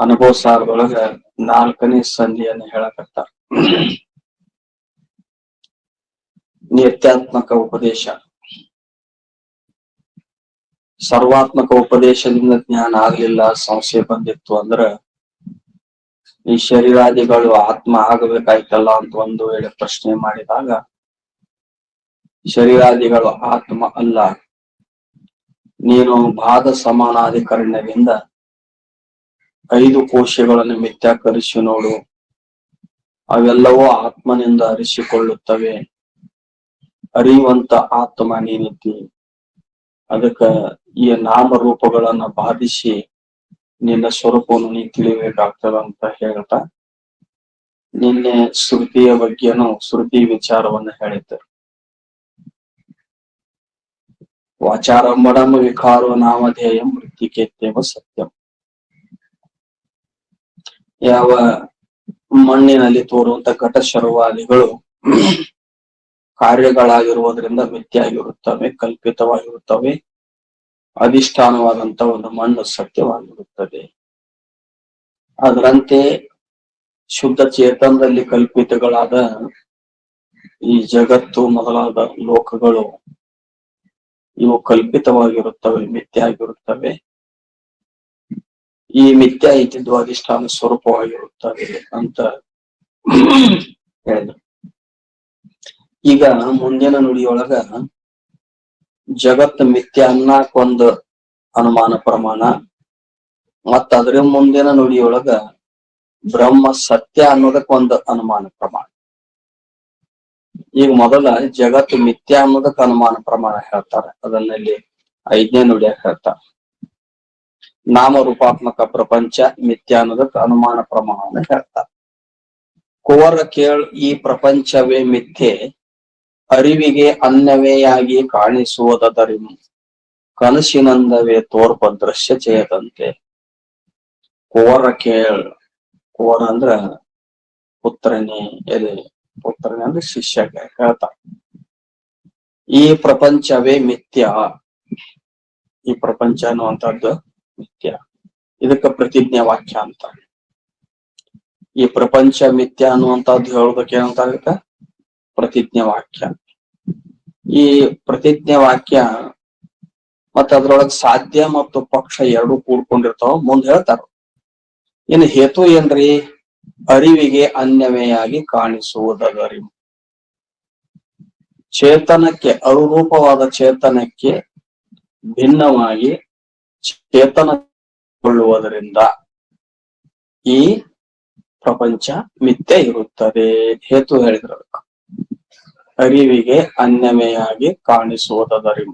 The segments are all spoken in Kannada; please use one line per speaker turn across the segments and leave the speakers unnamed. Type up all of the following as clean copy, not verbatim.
ಅನುಭವ ಸಾರದೊಳಗ 4ನೇ ಸಂಧಿಯನ್ನ ಹೇಳಕತ್ತಾರ. ನಿತ್ಯಾತ್ಮಕ ಉಪದೇಶ. ಸರ್ವಾತ್ಮಕ ಉಪದೇಶದಿಂದ ಜ್ಞಾನ ಆಗ್ಲಿಲ್ಲ, ಸಂಶಯ ಬಂದಿತ್ತು ಅಂದ್ರ ಈ ಶರೀರಾದಿಗಳು ಆತ್ಮ ಆಗಬೇಕಾಯ್ತಲ್ಲ ಅಂತ ಒಂದು ವೇಳೆ ಪ್ರಶ್ನೆ ಮಾಡಿದಾಗ, ಶರೀರಾದಿಗಳು ಆತ್ಮ ಅಲ್ಲ, ನೀನು ಭಾದ ಸಮಾನಾಧಿಕರಣದಿಂದ 5 ಕೋಶಗಳನ್ನು ಮಿಥ್ಯಾಕರಿಸಿ ನೋಡು, ಅವೆಲ್ಲವೂ ಆತ್ಮನಿಂದ ಅರಿಸಿಕೊಳ್ಳುತ್ತವೆ. ಅರಿಯುವಂತ ಆತ್ಮ ನೀನಿದ್ದಿ. ಅದಕ್ಕ ಈ ನಾಮರೂಪಗಳನ್ನ ಬಾಧಿಸಿ ನಿನ್ನ ಸ್ವರೂಪವನ್ನು ನೀ ತಿಳಿಬೇಕಾಗ್ತದ ಅಂತ ಹೇಳ್ತಾ ನಿನ್ನೆ ಶ್ರುತಿಯ ಬಗ್ಗೆನೂ ಶ್ರುತಿ ವಿಚಾರವನ್ನ ಹೇಳಿದ್ದರು. ವಾಚಾರಂಭಣಂ ವಿಕಾರೋ ನಾಮಧೇಯಂ ವೃತ್ತಿಕೇತ್ಯವ ಸತ್ಯಂ. ಯಾವ ಮಣ್ಣಿನಲ್ಲಿ ತೋರುವಂತ ಘಟ ಶರ್ವಾದಿಗಳು ಕಾರ್ಯಗಳಾಗಿರುವುದರಿಂದ ಮಿಥ್ಯಾಗಿರುತ್ತವೆ, ಕಲ್ಪಿತವಾಗಿರುತ್ತವೆ. ಅಧಿಷ್ಠಾನವಾದಂತ ಒಂದು ಮಣ್ಣು ಸತ್ಯವಾಗಿರುತ್ತದೆ. ಅದರಂತೆ ಶುದ್ಧ ಚೇತನದಲ್ಲಿ ಕಲ್ಪಿತಗಳಾದ ಈ ಜಗತ್ತು ಮೊದಲಾದ ಲೋಕಗಳು ಇವು ಕಲ್ಪಿತವಾಗಿರುತ್ತವೆ, ಮಿಥ್ಯಾಗಿರುತ್ತವೆ. ಈ ಮಿಥ್ಯಾ ಇದ್ದಿದ್ದು ಅಧಿಷ್ಠಾನ ಸ್ವರೂಪವಾಗಿರುತ್ತದೆ ಅಂತ ಹೇಳಿದ್ರು. ಈಗ ಮುಂದಿನ ನುಡಿಯೊಳಗ ಜಗತ್ ಮಿಥ್ಯ ಅನ್ನಕ್ಕೊಂದು ಅನುಮಾನ ಪ್ರಮಾಣ, ಮತ್ತ ಅದ್ರ ಮುಂದಿನ ನುಡಿಯೊಳಗ ಬ್ರಹ್ಮ ಸತ್ಯ ಅನ್ನೋದಕ್ಕೊಂದು ಅನುಮಾನ ಪ್ರಮಾಣ. ಈಗ ಮೊದಲ ಜಗತ್ತು ಮಿಥ್ಯ ಅನ್ನೋದಕ್ಕೆ ಅನುಮಾನ ಪ್ರಮಾಣ ಹೇಳ್ತಾರೆ. ಅದನ್ನಲ್ಲಿ 5ನೇ ನುಡಿಯಾಗ ಹೇಳ್ತಾರೆ. ನಾಮರೂಪಾತ್ಮಕ ಪ್ರಪಂಚ ಮಿಥ್ಯ ಅನ್ನೋದಕ್ಕೆ ಅನುಮಾನ ಪ್ರಮಾಣವನ್ನು ಹೇಳ್ತಾರೆ. ಕುವರ ಕೇಳ್ ಈ ಪ್ರಪಂಚವೇ ಮಿಥ್ಯೆ, ಅರಿವಿಗೆ ಅನ್ಯವೇಯಾಗಿ ಕಾಣಿಸುವುದರಿ ಕನಸಿನಂದವೇ ತೋರ್ಪ ದೃಶ್ಯ ಚೇತಂತೆ. ಕುವರ ಕೇಳ್, ಕುವರ ಅಂದ್ರ ಪುತ್ರನೇ, ಪುತ್ರನೇ ಅಂದ್ರೆ ಶಿಷ್ಯ ಹೇಳ್ತಾರೆ. ಈ ಪ್ರಪಂಚವೇ ಮಿಥ್ಯ, ಈ ಪ್ರಪಂಚ ಅನ್ನುವಂಥದ್ದು ಮಿಥ್ಯ. ಇದಕ್ಕ ಪ್ರತಿಜ್ಞಾ ವಾಕ್ಯ ಅಂತ. ಈ ಪ್ರಪಂಚ ಮಿಥ್ಯ ಅನ್ನುವಂಥದ್ದು ಹೇಳೋದಕ್ಕೆ ಏನಂತ ಪ್ರತಿಜ್ಞಾ ವಾಕ್ಯ. ಈ ಪ್ರತಿಜ್ಞಾ ವಾಕ್ಯ ಮತ್ತ ಅದ್ರೊಳಗ ಸಾಧ್ಯ ಮತ್ತು ಪಕ್ಷ ಎರಡು ಕೂಡ್ಕೊಂಡಿರ್ತಾವ. ಮುಂದೆ ಹೇಳ್ತಾರ. ಇನ್ನು ಹೇತು ಏನ್ರಿ? ಅರಿವಿಗೆ ಅನ್ಯವೇಯಾಗಿ ಕಾಣಿಸುವುದರಿ. ಚೇತನಕ್ಕೆ, ಅನುರೂಪವಾದ ಚೇತನಕ್ಕೆ ಭಿನ್ನವಾಗಿ ಚೇತನಗೊಳ್ಳುವುದರಿಂದ ಈ ಪ್ರಪಂಚ ಮಿಥ್ಯೆ ಇರುತ್ತದೆ. ಹೇತು ಹೇಳಿದ್ರ ಅರಿವಿಗೆ ಅನ್ಯಮೆಯಾಗಿ ಕಾಣಿಸುವುದರಿ.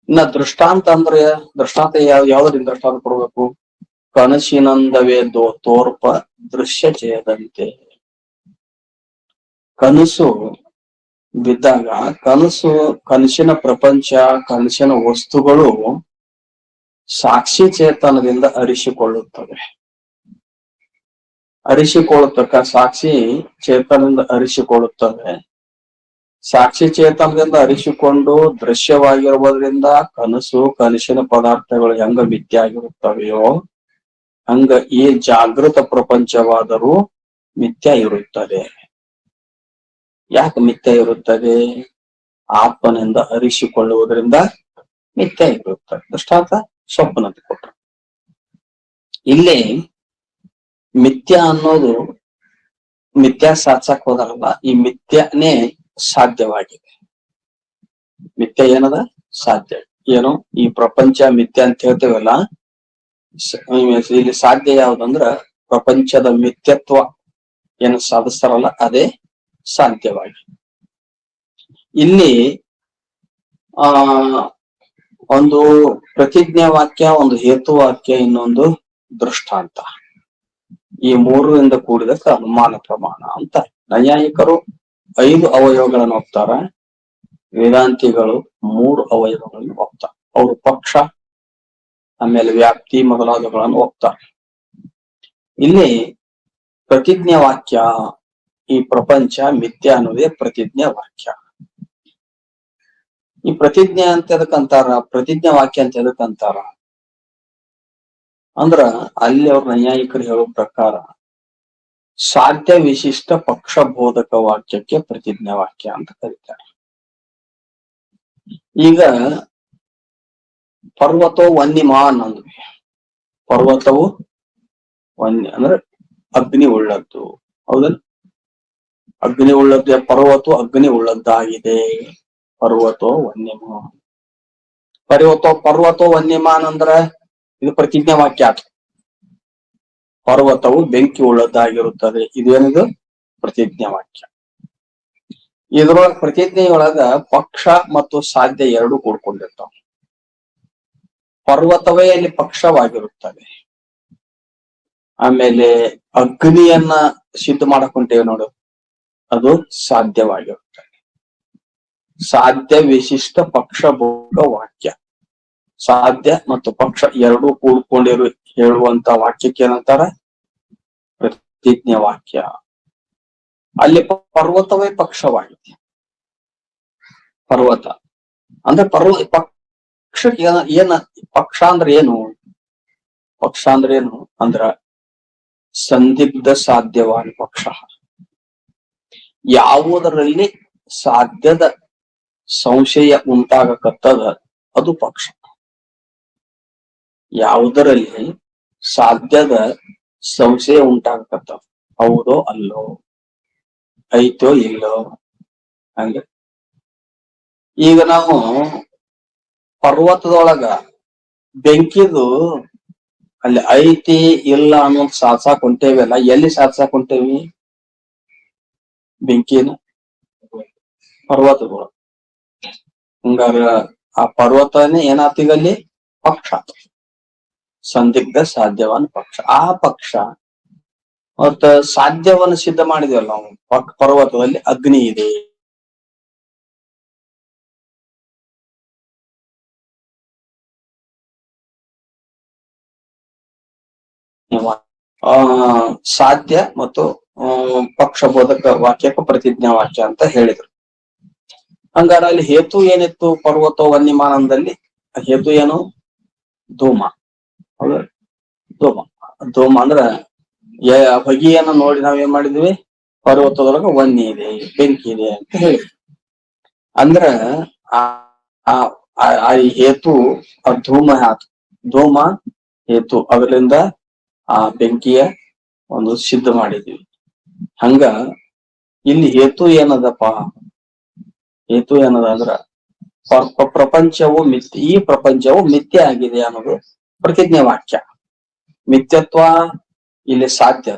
ಇನ್ನ ದೃಷ್ಟಾಂತ ಅಂದ್ರೆ, ದೃಷ್ಟಾಂತ ಯಾವ್ದ್ರಿಂದ ದೃಷ್ಟಾಂತ ಕೊಡ್ಬೇಕು? ಕನಸಿನಂದವೇ ತೋರ್ಪ ದೃಶ್ಯ ಚೇದಂತೆ. ಕನಸು ಬಿದ್ದಾಗ ಕನಸಿನ ಪ್ರಪಂಚ, ಕನಸಿನ ವಸ್ತುಗಳು ಸಾಕ್ಷಿ ಚೇತನದಿಂದ ಅರಿಸಿಕೊಳ್ಳುತ್ತವೆ. ಸಾಕ್ಷಿ ಚೇತನದಿಂದ ಅರಿಸಿಕೊಳ್ಳುತ್ತವೆ. ಸಾಕ್ಷಿ ಚೇತನದಿಂದ ಅರಿಸಿಕೊಂಡು ದೃಶ್ಯವಾಗಿರುವುದರಿಂದ ಕನಸು, ಕನಸಿನ ಪದಾರ್ಥಗಳು ಹೆಂಗ ಮಿಥ್ಯ ಆಗಿರುತ್ತವೆಯೋ ಹಂಗ ಈ ಜಾಗೃತ ಪ್ರಪಂಚವಾದರೂ ಮಿಥ್ಯ ಇರುತ್ತದೆ. ಯಾಕೆ ಮಿಥ್ಯ ಇರುತ್ತದೆ? ಆತ್ಮನಿಂದ ಅರಿಸಿಕೊಳ್ಳುವುದರಿಂದ ಮಿಥ್ಯ ಇರುತ್ತದೆ. ದೃಷ್ಟಾಂತ ಸ್ವಪ್ನ ಕೊಟ್ರು. ಇಲ್ಲಿ ಮಿಥ್ಯ ಅನ್ನೋದು ಮಿಥ್ಯಾ ಸಾಧಿಸಕ್ ಹೋದಾರಲ್ಲ, ಈ ಮಿಥ್ಯನೇ ಸಾಧ್ಯವಾಗಿದೆ. ಮಿಥ್ಯ ಏನದ? ಸಾಧ್ಯ. ಏನು? ಈ ಪ್ರಪಂಚ ಮಿಥ್ಯ ಅಂತ ಹೇಳ್ತೇವಲ್ಲ, ಇಲ್ಲಿ ಸಾಧ್ಯ ಯಾವ್ದಂದ್ರ ಪ್ರಪಂಚದ ಮಿಥ್ಯತ್ವ ಏನು ಸಾಧಿಸ್ತಾರಲ್ಲ ಅದೇ ಸಾಧ್ಯವಾಗಿ. ಇಲ್ಲಿ ಒಂದು ಪ್ರತಿಜ್ಞಾ ವಾಕ್ಯ, ಒಂದು ಹೇತು ವಾಕ್ಯ, ಇನ್ನೊಂದು ದೃಷ್ಟಾಂತ. ಈ ಮೂರರಿಂದ ಕೂಡಿದಕ್ಕೆ ಅನುಮಾನ ಪ್ರಮಾಣ ಅಂತ. ನೈಯಾಯಿಕರು 5 ಅವಯವಗಳನ್ನು ಒಪ್ತಾರ, ವೇದಾಂತಿಗಳು 3 ಅವಯವಗಳನ್ನು ಒಪ್ತಾರ. ಅವರು ಪಕ್ಷ, ಆಮೇಲೆ ವ್ಯಾಪ್ತಿ ಮೊದಲಾದವುಗಳನ್ನು ಒಪ್ತಾರೆ. ಇಲ್ಲಿ ಪ್ರತಿಜ್ಞಾ ವಾಕ್ಯ, ಈ ಪ್ರಪಂಚ ಮಿಥ್ಯ ಅನ್ನೋದೇ ಪ್ರತಿಜ್ಞಾ ವಾಕ್ಯ. ಈ ಪ್ರತಿಜ್ಞೆ ಅಂತ ಎದಕ್ಕಂತಾರ? ಪ್ರತಿಜ್ಞಾ ವಾಕ್ಯ ಅಂತ ಎದಕ್ಕಂತಾರ ಅಂದ್ರ ಅಲ್ಲಿ ಅವ್ರ ನೈಯಾಯಿಕರು ಹೇಳೋ ಪ್ರಕಾರ ಸಾಧ್ಯ ವಿಶಿಷ್ಟ ಪಕ್ಷ ಬೋಧಕ ವಾಕ್ಯಕ್ಕೆ ಪ್ರತಿಜ್ಞಾ ವಾಕ್ಯ ಅಂತ ಕರೀತಾರೆ. ಈಗ ಪರ್ವತವು ವನ್ಯಮಾನ್ ಅಂದ್ವಿ. ಪರ್ವತವು ವನ್ಯ ಅಂದ್ರೆ ಅಗ್ನಿ ಉಳ್ಳದ್ದು, ಹೌದಲ್ಲ? ಅಗ್ನಿ ಉಳ್ಳದ್ದು, ಪರ್ವತ ಅಗ್ನಿ ಉಳ್ಳದ್ದಾಗಿದೆ. ಪರ್ವತೋ ವನ್ಯಮಾನ್. ಪರ್ವತೋ ವನ್ಯಮಾನ್ ಅಂದ್ರ ಇದು ಪ್ರತಿಜ್ಞಾ ವಾಕ್ಯ ಆಯ್ತು. ಪರ್ವತವು ಬೆಂಕಿ ಉಳ್ಳದ್ದಾಗಿರುತ್ತದೆ, ಇದೇನಿದು ಪ್ರತಿಜ್ಞಾ ವಾಕ್ಯ. ಇದ್ರೊಳಗ ಪ್ರತಿಜ್ಞೆಯೊಳಗ ಪಕ್ಷ ಮತ್ತು ಸಾಧ್ಯ ಎರಡು ಕೂಡ್ಕೊಂಡಿರ್ತಾವ. ಪರ್ವತವೇ ಅಲ್ಲಿ ಪಕ್ಷವಾಗಿರುತ್ತದೆ. ಆಮೇಲೆ ಅಗ್ನಿಯನ್ನ ಸಿದ್ಧ ಮಾಡಕ್ ಹೊಂಟೇವೆ ನೋಡು, ಅದು ಸಾಧ್ಯವಾಗಿರುತ್ತದೆ. ಸಾಧ್ಯ ವಿಶಿಷ್ಟ ಪಕ್ಷ ಬೋಧಕ ವಾಕ್ಯ. ಸಾಧ್ಯ ಮತ್ತು ಪಕ್ಷ ಎರಡೂ ಕೂಡ್ಕೊಂಡಿರು ಹೇಳುವಂತ ವಾಕ್ಯಕ್ಕೆ ಏನಂತಾರ? ಪ್ರತಿಜ್ಞಾ ವಾಕ್ಯ. ಅಲ್ಲಿ ಪರ್ವತವೇ ಪಕ್ಷವಾಗಿದೆ. ಪರ್ವತ ಅಂದ್ರೆ ಪಕ್ಷ ಏನ? ಪಕ್ಷ ಅಂದ್ರೆ ಏನು? ಪಕ್ಷ ಅಂದ್ರೆ ಏನು ಅಂದ್ರ ಸಂದಿಗ್ಧ ಸಾಧ್ಯವಾದ ಪಕ್ಷ. ಯಾವುದರಲ್ಲಿ ಸಾಧ್ಯದ ಸಂಶಯ ಉಂಟಾಗಕತ್ತದ ಅದು ಪಕ್ಷ. ಯಾವುದರಲ್ಲಿ ಸಾಧ್ಯದ ಸಂಶಯ ಉಂಟಾಗಕತ್ತದ, ಹೌದೋ ಅಲ್ಲೋ, ಐತೋ ಇಲ್ಲೋ, ಹಂಗ. ಈಗ ನಾವು ಪರ್ವತದೊಳಗ ಬೆಂಕಿದು ಅಲ್ಲಿ ಐತಿ ಇಲ್ಲ ಅನ್ನೋದು ಸಾಧ್ಸಾಕ್ ಹೊಂಟೇವಲ್ಲ, ಎಲ್ಲಿ ಸಾಧ್ಸಾಕ್ ಹೊಂಟೇವಿ ಬೆಂಕಿನ? ಪರ್ವತದೊಳಗ. ಹಂಗಾರ ಆ ಪರ್ವತನೇ ಏನಾತೀಗಲ್ಲಿ ಪಕ್ಷ, ಸಂದಿಗ್ಧ ಸಾಧ್ಯವಾದ ಪಕ್ಷ. ಆ ಪಕ್ಷ ಮತ್ತ ಸಾಧ್ಯವನ್ನು ಸಿದ್ಧ ಮಾಡಿದೇವಲ್ಲ ನಾವು, ಪರ್ವತದಲ್ಲಿ ಅಗ್ನಿ ಇದೆ. ಸಾಧ್ಯ ಮತ್ತು ಪಕ್ಷ ಬೋಧಕ ವಾಕ್ಯಕ್ಕೆ ಪ್ರತಿಜ್ಞಾ ವಾಕ್ಯ ಅಂತ ಹೇಳಿದ್ರು. ಹಂಗಾರ ಅಲ್ಲಿ ಹೇತು ಏನಿತ್ತು? ಪರ್ವತ ವನ್ಯಮಾನದಲ್ಲಿ ಹೇತು ಏನು? ಧೂಮ. ಹೌದ? ಧೂಮ. ಧೂಮ ಅಂದ್ರ ಹೊಗೆಯನ್ನ ನೋಡಿ ನಾವೇನ್ ಮಾಡಿದ್ವಿ? ಪರ್ವತದೊಳಗ ವನ್ಯ ಇದೆ, ಬೆಂಕಿ ಇದೆ ಅಂತ ಹೇಳಿದ್ವಿ. ಅಂದ್ರ ಆ ಹೇತು ಆ ಧೂಮ ಆತು. ಧೂಮ ಹೇತು, ಅದರಿಂದ ಆ ಬೆಂಕಿಯ ಒಂದು ಸಿದ್ಧ ಮಾಡಿದ್ವಿ. ಹಂಗ ಇಲ್ಲಿ ಹೇತು ಏನದಪ್ಪ? ಹೇತು ಏನದ ಅಂದ್ರ ಪ್ರಪಂಚವು ಮಿಥ್ಯ, ಈ ಪ್ರಪಂಚವು ಮಿಥ್ಯೆ ಆಗಿದೆ ಅನ್ನೋದು ಪ್ರತಿಜ್ಞಾ ವಾಕ್ಯ. ಮಿಥ್ಯತ್ವ ಇಲ್ಲಿ ಸಾಧ್ಯ.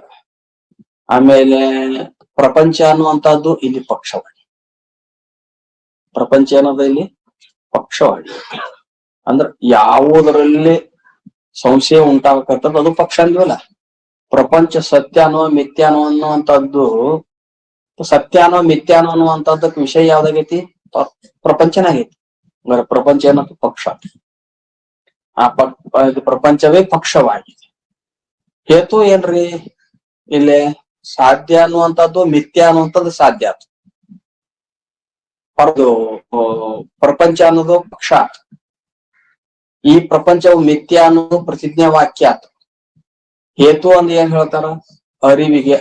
ಆಮೇಲೆ ಪ್ರಪಂಚ ಅನ್ನುವಂತಹದ್ದು ಇಲ್ಲಿ ಪಕ್ಷವಾಗಿ. ಪ್ರಪಂಚ ಅನ್ನೋದು ಇಲ್ಲಿ ಪಕ್ಷವಾಗಿ ಅಂದ್ರ ಯಾವುದರಲ್ಲಿ ಸಂಶಯ ಉಂಟಾಗತ್ತದ ಅದು ಪಕ್ಷ ಅಂದ್ವಲ್ಲ. ಪ್ರಪಂಚ ಸತ್ಯಾನೋ ಮಿಥ್ಯಾನೋ ಅನ್ನುವಂಥದ್ದು, ಸತ್ಯಾನೋ ಮಿಥ್ಯಾನೋ ಅನ್ನುವಂಥದ್ದಕ್ ವಿಷಯ ಯಾವ್ದಾಗೈತಿ? ಪ್ರಪಂಚನ ಆಗೈತಿ. ಅಂದ್ರೆ ಪ್ರಪಂಚ ಏನಂತ ಪಕ್ಷ. ಆ ಪ್ರಪಂಚವೇ ಪಕ್ಷವಾಗಿದೆ. ಹೇತು ಏನ್ರಿ? ಇಲ್ಲಿ ಸಾಧ್ಯ ಅನ್ನುವಂಥದ್ದು ಮಿಥ್ಯ ಅನ್ನುವಂಥದ್ದು ಸಾಧ್ಯ ಆತು. ಪ್ರಪಂಚ ಅನ್ನೋದು ಪಕ್ಷ ಆತು. ಈ ಪ್ರಪಂಚವು ಮಿಥ್ಯ ಅನ್ನೋದು ಪ್ರತಿಜ್ಞಾ ವಾಕ್ಯ ಆತು. ಹೇತು ಅಂದ್ರೆ ಏನ್ ಹೇಳ್ತಾರ? ಅರಿವಿಗೆ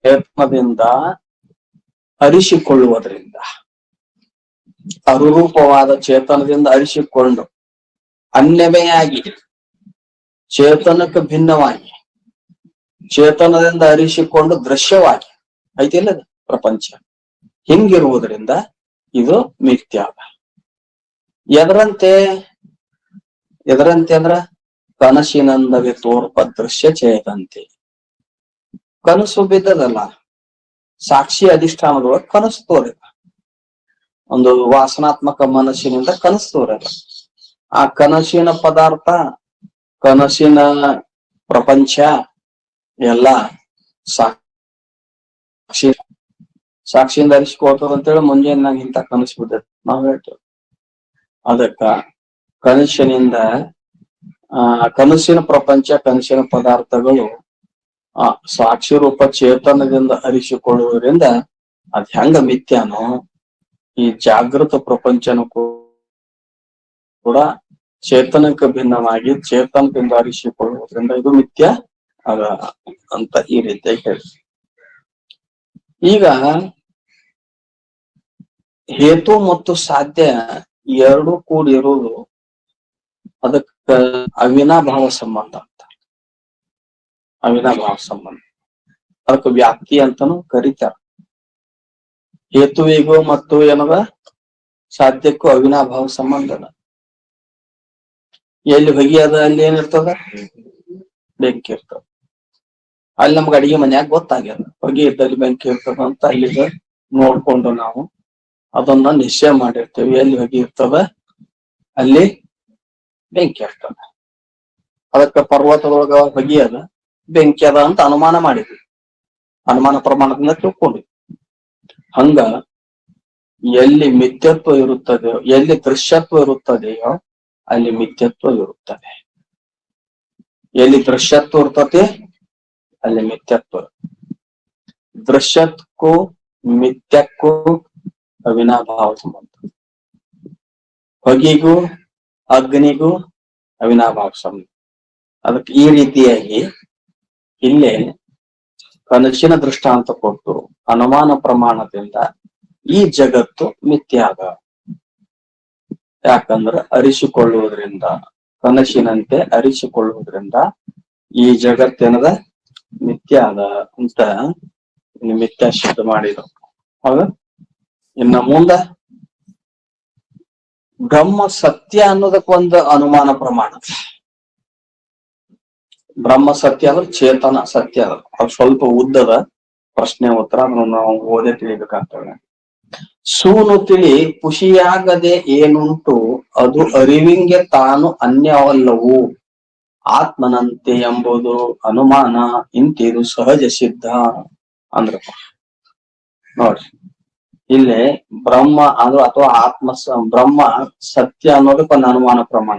ಪ್ರಯತ್ನದಿಂದ ಅರಿಸಿಕೊಳ್ಳುವುದರಿಂದ, ಅನುರೂಪವಾದ ಚೇತನದಿಂದ ಅರಿಸಿಕೊಂಡು ಅನ್ಯಮೆಯಾಗಿ ಚೇತನಕ್ಕೆ ಭಿನ್ನವಾಗಿ ಚೇತನದಿಂದ ಅರಿಸಿಕೊಂಡು ದೃಶ್ಯವಾಗಿ ಐತಿಲ್ಲ ಪ್ರಪಂಚ. ಹಿಂಗಿರುವುದರಿಂದ ಇದು ಮಿಥ್ಯ. ಎದರಂತೆ ಅಂದ್ರ ಕನಸಿನಂದಗೆ ತೋರ್ಪ ದೃಶ್ಯ ಚೇತಂತೆ. ಕನಸು ಬಿದ್ದದಲ್ಲ, ಸಾಕ್ಷಿ ಅಧಿಷ್ಠಾನದೊಳಗೆ ಕನಸು ತೋರಿಲ್ಲ. ಒಂದು ವಾಸನಾತ್ಮಕ ಮನಸ್ಸಿನಿಂದ ಕನಸು ತೋರಲ್ಲ. ಆ ಕನಸಿನ ಪದಾರ್ಥ, ಕನಸಿನ ಪ್ರಪಂಚ ಎಲ್ಲ ಸಾಕ್ಷಿಯಿಂದ ಅರಿಸಿಕೊಳ್ತದ ಅಂತೇಳಿ ಮುಂಜಾನೆ ನಂಗೆ ಇಂತ ಕನಸು ಬಿದ್ದೈತಿ ನಾವ್ ಹೇಳ್ತೇವೆ. ಅದಕ್ಕ ಕನಸಿನಿಂದ ಕನಸಿನ ಪ್ರಪಂಚ, ಕನಸಿನ ಪದಾರ್ಥಗಳು ಸಾಕ್ಷಿ ರೂಪ ಚೇತನದಿಂದ ಅರಿಸಿಕೊಳ್ಳುವುದರಿಂದ ಅದ್ ಹೆಂಗ ಮಿಥ್ಯಾನೋ ಈ ಜಾಗೃತ ಪ್ರಪಂಚನೂ ಕೂಡ ಚೇತನಕ್ಕೆ ಭಿನ್ನವಾಗಿ ಚೇತನದಿಂದ ಅರಿಸಿಕೊಳ್ಳುವುದರಿಂದ ಇದು ಮಿಥ್ಯ ಅದ ಅಂತ ಈ ರೀತಿಯಾಗಿ ಹೇಳಿ. ಈಗ ಹೇತು ಮತ್ತು ಸಾಧ್ಯ ಎರಡು ಕೂಡಿರುವುದು ಅದಕ್ಕ ಅವಿನಾಭಾವ ಸಂಬಂಧ ಅಂತ. ಅವಿನಾಭಾವ ಸಂಬಂಧ ಅದಕ್ಕೆ ವ್ಯಾಪ್ತಿ ಅಂತಾನು ಕರೀತಾರ. ಹೇತುವಿಗೂ ಮತ್ತು ಏನದ ಸಾಧ್ಯಕ್ಕೂ ಅವಿನಾಭಾವ ಸಂಬಂಧ ಅದ. ಎಲ್ಲಿ ಹೊಗೆ ಅದ ಅಲ್ಲಿ ಏನಿರ್ತದ, ಬೆಂಕಿ ಇರ್ತದ. ಅಲ್ಲಿ ನಮ್ಗೆ ಅಡಿಗೆ ಮನ್ಯಾಗ ಗೊತ್ತಾಗ್ಯದ ಹೊಗೆ ಇದ್ದಲ್ಲಿ ಬೆಂಕಿ ಇರ್ತದ ಅಂತ. ಅಲ್ಲಿಗ ನೋಡ್ಕೊಂಡು ನಾವು ಅದನ್ನ ನಿಶ್ಚಯ ಮಾಡಿರ್ತೇವೆ, ಎಲ್ಲಿ ಹೊಗೆ ಇರ್ತದ ಅಲ್ಲಿ ಬೆಂಕಿ ಇರ್ತದ. ಅದಕ್ಕ ಪರ್ವತದೊಳಗ ಹೊಗೆ ಅದ, ಬೆಂಕಿ ಅದ ಅಂತ ಅನುಮಾನ ಮಾಡಿದ್ವಿ, ಅನುಮಾನ ಪ್ರಮಾಣದಿಂದ ತಿಳ್ಕೊಂಡ್ವಿ. ಹಂಗ ಎಲ್ಲಿ ಮಿಥ್ಯತ್ವ ಇರುತ್ತದೆಯೋ, ಎಲ್ಲಿ ದೃಶ್ಯತ್ವ ಇರುತ್ತದೆಯೋ ಅಲ್ಲಿ ಮಿಥ್ಯತ್ವ ಇರುತ್ತದೆ. ಎಲ್ಲಿ ದೃಶ್ಯತ್ವ ಇರ್ತದೆ ಅಲ್ಲಿ ಮಿಥ್ಯತ್ವ. ದೃಶ್ಯಕ್ಕೂ ಮಿಥ್ಯಕ್ಕೂ ಅವಿನಾಭಾವ ಸಂಬಂಧ. ಹೊಗೆಗೂ ಅಗ್ನಿಗೂ ಅವಿನಾಭಾವ ಸಂಬಂಧ. ಅದಕ್ಕೆ ಈ ರೀತಿಯಾಗಿ ಇಲ್ಲೇ ಕನಸಿನ ದೃಷ್ಟಾಂತ ಕೊಟ್ಟು ಅನುಮಾನ ಪ್ರಮಾಣದಿಂದ ಈ ಜಗತ್ತು ಮಿಥ್ಯ ಅದ. ಯಾಕಂದ್ರೆ ಅರಿಸಿಕೊಳ್ಳುವುದರಿಂದ, ಕನಸಿನಂತೆ ಅರಿಸಿಕೊಳ್ಳುವುದರಿಂದ ಈ ಜಗತ್ತೇನದ ಮಿಥ್ಯ ಅದ ಅಂತ ಮಿಥ್ಯ ಸಿದ್ಧ ಮಾಡಿದ್ರು. ಹೌದ? ಇನ್ನ ಮುಂದ ಬ್ರಹ್ಮ ಸತ್ಯ ಅನ್ನೋದಕ್ಕೊಂದು ಅನುಮಾನ ಪ್ರಮಾಣ. ಬ್ರಹ್ಮ ಸತ್ಯ ಅಂದ್ರೆ ಚೇತನ ಸತ್ಯ ಅದ. ಅದು ಸ್ವಲ್ಪ ಉದ್ದದ ಪ್ರಶ್ನೆ ಉತ್ತರ, ಅದನ್ನು ನಾವು ಓದೇ ತಿಳಿಬೇಕಾಗ್ತದೆ. ಸೂನು ತಿಳಿ ಖುಷಿಯಾಗದೆ ಏನುಂಟು ಅದು ಅರಿವಿಂಗೆ ತಾನು ಅನ್ಯವಲ್ಲವು ಆತ್ಮನಂತೆ ಎಂಬುದು ಅನುಮಾನ ಇಂತಿದು ಸಹಜ ಸಿದ್ಧ ಅಂದ್ರಪ್ಪ. ನೋಡ್ರಿ, ಇಲ್ಲಿ ಬ್ರಹ್ಮ ಅಂದ್ರೆ ಅಥವಾ ಬ್ರಹ್ಮ ಸತ್ಯ ಅನ್ನೋದಕ್ಕೆ ಒಂದು ಅನುಮಾನ ಪ್ರಮಾಣ.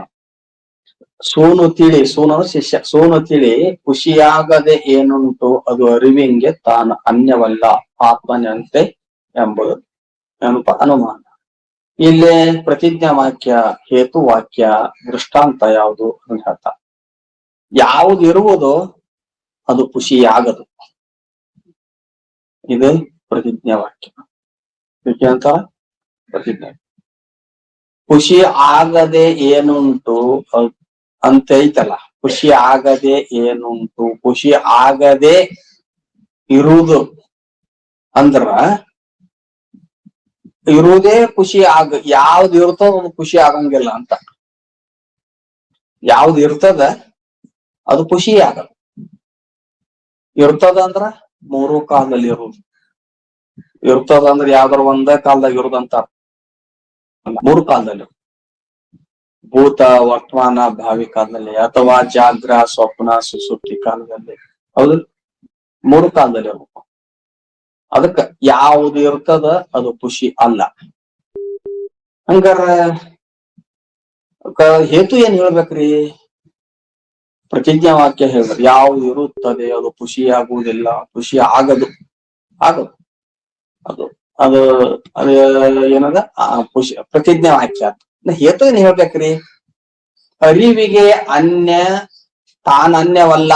ಸೂನು ತಿಳಿ, ಸೂನು ಅಂದ್ರೆ ಶಿಷ್ಯ, ಸೂನು ತಿಳಿ ಖುಷಿಯಾಗದೆ ಏನುಂಟು ಅದು ಅರಿವಿಂಗೆ ತಾನು ಅನ್ಯವಲ್ಲ ಆತ್ಮನಂತೆ ಎಂಬುದು ಏನಪ್ಪ ಅನುಮಾನ. ಇಲ್ಲಿ ಪ್ರತಿಜ್ಞಾ ವಾಕ್ಯ, ಹೇತು ವಾಕ್ಯ, ದೃಷ್ಟಾಂತ ಯಾವುದು ಅಂತ ಹೇಳ್ತಾ. ಯಾವುದು ಇರುವುದೋ ಅದು ಖುಷಿಯಾಗದು. ಇದು ಪ್ರತಿಜ್ಞಾ ವಾಕ್ಯ. ಅಂತ ಪ್ರತಿಜ್ಞೆ. ಖುಷಿ ಆಗದೆ ಏನುಂಟು ಅಂತ ಐತಲ್ಲ, ಖುಷಿ ಆಗದೆ ಏನುಂಟು, ಖುಷಿ ಆಗದೆ ಇರುವುದು ಅಂದ್ರ ಇರುವುದೇ ಖುಷಿ ಯಾವ್ದು ಇರ್ತದ ಅದು ಖುಷಿ ಆಗಂಗಿಲ್ಲ ಅಂತ. ಯಾವ್ದು ಇರ್ತದ ಅದು ಖುಷಿ ಆಗಲ್ಲ. ಇರ್ತದ ಅಂದ್ರ ಮೂರು ಕಾಲದಲ್ಲಿ ಇರುವುದು. ಇರ್ತದ ಅಂದ್ರೆ ಯಾವ್ದಾರ ಒಂದೇ ಕಾಲದಾಗ ಇರುದಂತ, ಮೂರು ಕಾಲದಲ್ಲಿ, ಭೂತ, ವರ್ತಮಾನ, ಭಾವಿ ಕಾಲದಲ್ಲಿ, ಅಥವಾ ಜಾಗ್ರ, ಸ್ವಪ್ನ, ಸುಸುಪ್ತಿ ಕಾಲದಲ್ಲಿ. ಹೌದು, ಮೂರು ಕಾಲದಲ್ಲಿ ಇರ್ಬೇಕು. ಅದಕ್ಕ ಯಾವುದು ಇರ್ತದ ಅದು ಖುಷಿ ಅಲ್ಲ. ಹಂಗಾರ ಹೇತು ಏನ್ ಹೇಳ್ಬೇಕ್ರಿ? ಪ್ರತಿಜ್ಞಾ ವಾಕ್ಯ ಹೇಳ್ಬೇಕು. ಯಾವುದು ಇರುತ್ತದೆ ಅದು ಖುಷಿ ಆಗುವುದಿಲ್ಲ, ಖುಷಿ ಆಗದು. ಆಗದು ಅದು ಅದು ಅದು ಏನದ ಖುಷಿ ಪ್ರತಿಜ್ಞಾ ವಾಕ್ಯ. ಹೇತು ಏನ್ ಹೇಳ್ಬೇಕ್ರಿ? ಅರಿವಿಗೆ ತಾನನ್ಯವಲ್ಲ.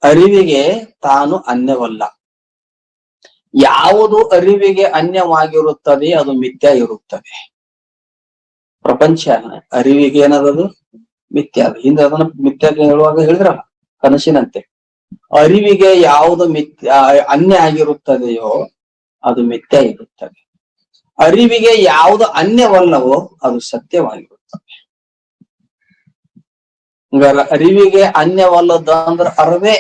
ಅರಿವಿಗೆ ತಾನು ಅನ್ಯವಲ್ಲ. ಯಾವುದು ಅರಿವಿಗೆ ಅನ್ಯವಾಗಿರುತ್ತದೆ ಅದು ಮಿಥ್ಯ ಇರುತ್ತದೆ. ಪ್ರಪಂಚ ಅರಿವಿಗೆ ಏನದದು ಮಿಥ್ಯ. ಹಿಂದೆ ಅದನ್ನ ಮಿಥ್ಯ ಹೇಳುವಾಗ ಹೇಳಿದ್ರಲ್ಲ, ಕನಸಿನಂತೆ. ಅರಿವಿಗೆ ಯಾವುದು ಅನ್ಯ ಆಗಿರುತ್ತದೆಯೋ ಅದು ಮಿಥ್ಯ ಇರುತ್ತದೆ. ಅರಿವಿಗೆ ಯಾವುದು ಅನ್ಯವಲ್ಲವೋ ಅದು ಸತ್ಯವಾಗಿರುತ್ತದೆ. ಹಂಗಾರ ಅರಿವಿಗೆ ಅನ್ಯವಲ್ಲದ ಅಂದ್ರೆ ಅರವೇ,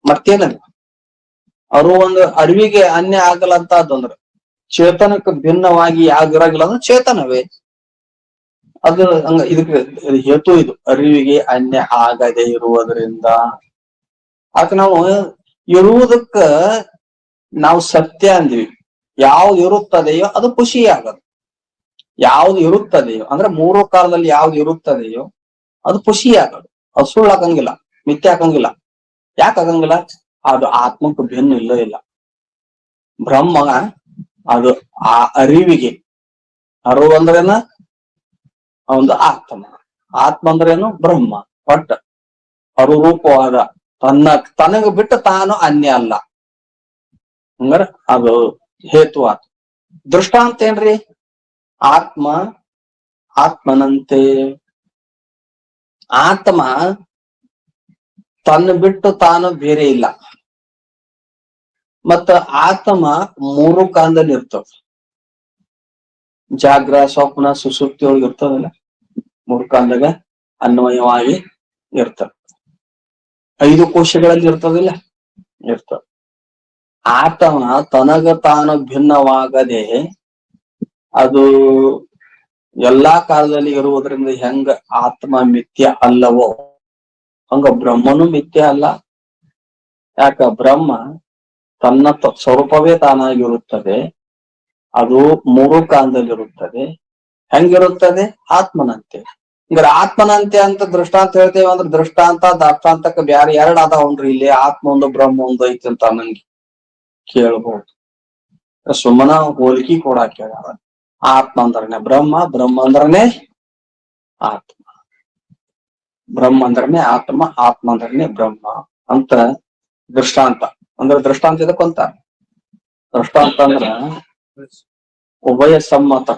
ಮತ್ತೇನಲ್ಲ. ಒಂದು ಅರಿವಿಗೆ ಅನ್ಯ ಆಗಲಂತಂದ್ರೆ ಚೇತನಕ್ಕೆ ಭಿನ್ನವಾಗಿ ಯಾವ್ದಿರಾಗಿಲ್ಲ ಅಂದ್ರೆ ಚೇತನವೇ ಅದು. ಇದಕ್ಕೆ ಹೇತು ಇದು ಅರಿವಿಗೆ ಅನ್ಯ ಆಗದೆ ಇರುವುದರಿಂದ. ಅದಕ್ಕೆ ನಾವು ಇರುವುದಕ್ಕ ನಾವು ಸತ್ಯ ಅಂದ್ವಿ. ಯಾವ್ದು ಇರುತ್ತದೆಯೋ ಅದು ಖುಷಿ ಆಗದು. ಯಾವ್ದು ಇರುತ್ತದೆಯೋ ಅಂದ್ರೆ ಮೂರು ಕಾಲದಲ್ಲಿ ಯಾವ್ದು ಇರುತ್ತದೆಯೋ ಅದು ಖುಷಿ ಆಗೋದು, ಅದು ಸುಳ್ಳು ಹಾಕಂಗಿಲ್ಲ, ಮಿಥ್ಯೆ ಹಾಕಂಗಿಲ್ಲ. ಯಾಕೆ ಆಗಂಗಿಲ್ಲ? ಅದು ಆತ್ಮಕ್ಕೆ ಭಿನ್ನ ಇಲ್ಲ ಇಲ್ಲ. ಬ್ರಹ್ಮ ಅದು ಆ ಅರಿವಿಗೆ, ಅರಿವು ಅಂದ್ರೇನ ಒಂದು ಆತ್ಮ, ಆತ್ಮ ಅಂದ್ರೇನು ಬ್ರಹ್ಮ. ಬಟ್ ಅರುರೂಪವಾದ ತನಗ ಬಿಟ್ಟು ತಾನು ಅನ್ಯ ಅಲ್ಲ. ಹಂಗಾರ ಅದು ಹೇತು ಆತ. ದೃಷ್ಟಾಂತ ಏನ್ರಿ? ಆತ್ಮ ಆತ್ಮನಂತೆ. ಆತ್ಮ ತನ್ನ ಬಿಟ್ಟು ತಾನು ಬೇರೆ ಇಲ್ಲ. ಮತ್ತ ಆತ್ಮ ಮೂರು ಕಾಲದಲ್ಲಿ ಇರ್ತದ. ಜಾಗ್ರ, ಸ್ವಪ್ನ, ಸುಸುಪ್ತಿ ಒಳಗೆ ಇರ್ತದಲ್ಲ, ಮೂರು ಕಾಲದಾಗ ಅನ್ವಯವಾಗಿ ಇರ್ತದ. 5 ಕೋಶಗಳಲ್ಲಿ ಇರ್ತದಿಲ್ಲ, ಇರ್ತದ. ಆತ್ಮ ತನಗ ತಾನು ಭಿನ್ನವಾಗದೆ ಅದು ಎಲ್ಲಾ ಕಾಲದಲ್ಲಿ ಇರುವುದರಿಂದ ಹೆಂಗ ಆತ್ಮ ಮಿಥ್ಯ ಅಲ್ಲವೋ ಹಂಗ ಬ್ರಹ್ಮನು ಮಿಥ್ಯ ಅಲ್ಲ. ಯಾಕ? ಬ್ರಹ್ಮ ತನ್ನ ಸ್ವರೂಪವೇ ತಾನಾಗಿರುತ್ತದೆ. ಅದು ಮೂರು ಕಾಲದಲ್ಲಿರುತ್ತದೆ. ಹೆಂಗಿರುತ್ತದೆ? ಆತ್ಮನಂತೆ. ಅಂದ್ರೆ ಆತ್ಮನಂತೆ ಅಂತ ದೃಷ್ಟಾಂತ ಹೇಳ್ತೇವೆ ಅಂದ್ರೆ ದೃಷ್ಟಾಂತ ದಾಷ್ಟಾಂತಕ್ಕೆ ಬ್ಯಾರೆ ಎರಡು ಅದಾವನ್ರಿ. ಇಲ್ಲಿ ಆತ್ಮ ಒಂದು ಬ್ರಹ್ಮ ಒಂದು ಐತಿ ಅಂತ ನಂಗೆ ಕೇಳ್ಬಹುದು. ಸುಮ್ಮನ ಹೋಲಿಕೆ ಕೊಡಾಕ ಹೇಳ್ಯಾರ. ಆತ್ಮ ಅಂದ್ರನೆ ಬ್ರಹ್ಮ, ಬ್ರಹ್ಮ ಅಂದ್ರನೆ ಆತ್ಮ, ಬ್ರಹ್ಮ ಅಂದ್ರನೆ ಆತ್ಮ, ಆತ್ಮ ಅಂದ್ರನೆ ಬ್ರಹ್ಮ ಅಂತ ದೃಷ್ಟಾಂತ. ಅಂದ್ರೆ ದೃಷ್ಟಾಂತ ಇದಕ್ಕಂತ ದೃಷ್ಟಾಂತ ಅಂದ್ರ ಉಭಯ ಸಮ್ಮತ,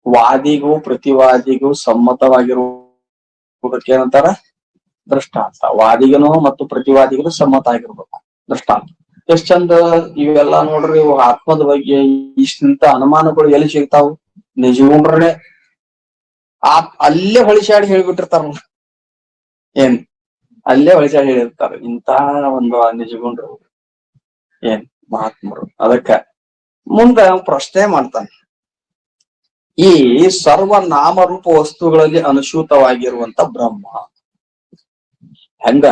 ವಾದಿಗೂ ಪ್ರತಿವಾದಿಗೂ ಸಮ್ಮತವಾಗಿರುವುದಕ್ಕೆ ಏನಂತಾರ? ದೃಷ್ಟಾಂತ. ವಾದಿಗನು ಮತ್ತು ಪ್ರತಿವಾದಿಗೂ ಸಮ್ಮತ ಆಗಿರ್ಬೇಕು ದೃಷ್ಟಾಂತ. ಎಷ್ಟ್ ಚಂದ ಇವೆಲ್ಲಾ ನೋಡ್ರಿ. ಇವು ಆತ್ಮದ ಬಗ್ಗೆ ಇಷ್ಟಿಂತ ಅನುಮಾನಗಳು ಎಲ್ಲಿ ಸಿಗ್ತಾವು? ನಿಜಗುಂಡ್ರನೆ ಅಲ್ಲೇ ಹೊಳಿಸಾಡಿ ಹೇಳ್ಬಿಟ್ಟಿರ್ತಾರ. ಏನ್ ಅಲ್ಲೇ ಹೊಳಿಸಾಡಿ ಹೇಳಿರ್ತಾರ ಇಂತ ಒಂದು ನಿಜಗುಂಡ್ರು ಏನ್ ಮಹಾತ್ಮರು. ಅದಕ್ಕ ಮುಂದ ಪ್ರಶ್ನೆ ಮಾಡ್ತಾನೆ, ಈ ಸರ್ವ ನಾಮರೂಪ ವಸ್ತುಗಳಲ್ಲಿ ಅನುಸೂತವಾಗಿರುವಂತ ಬ್ರಹ್ಮ ಹೆಂಗ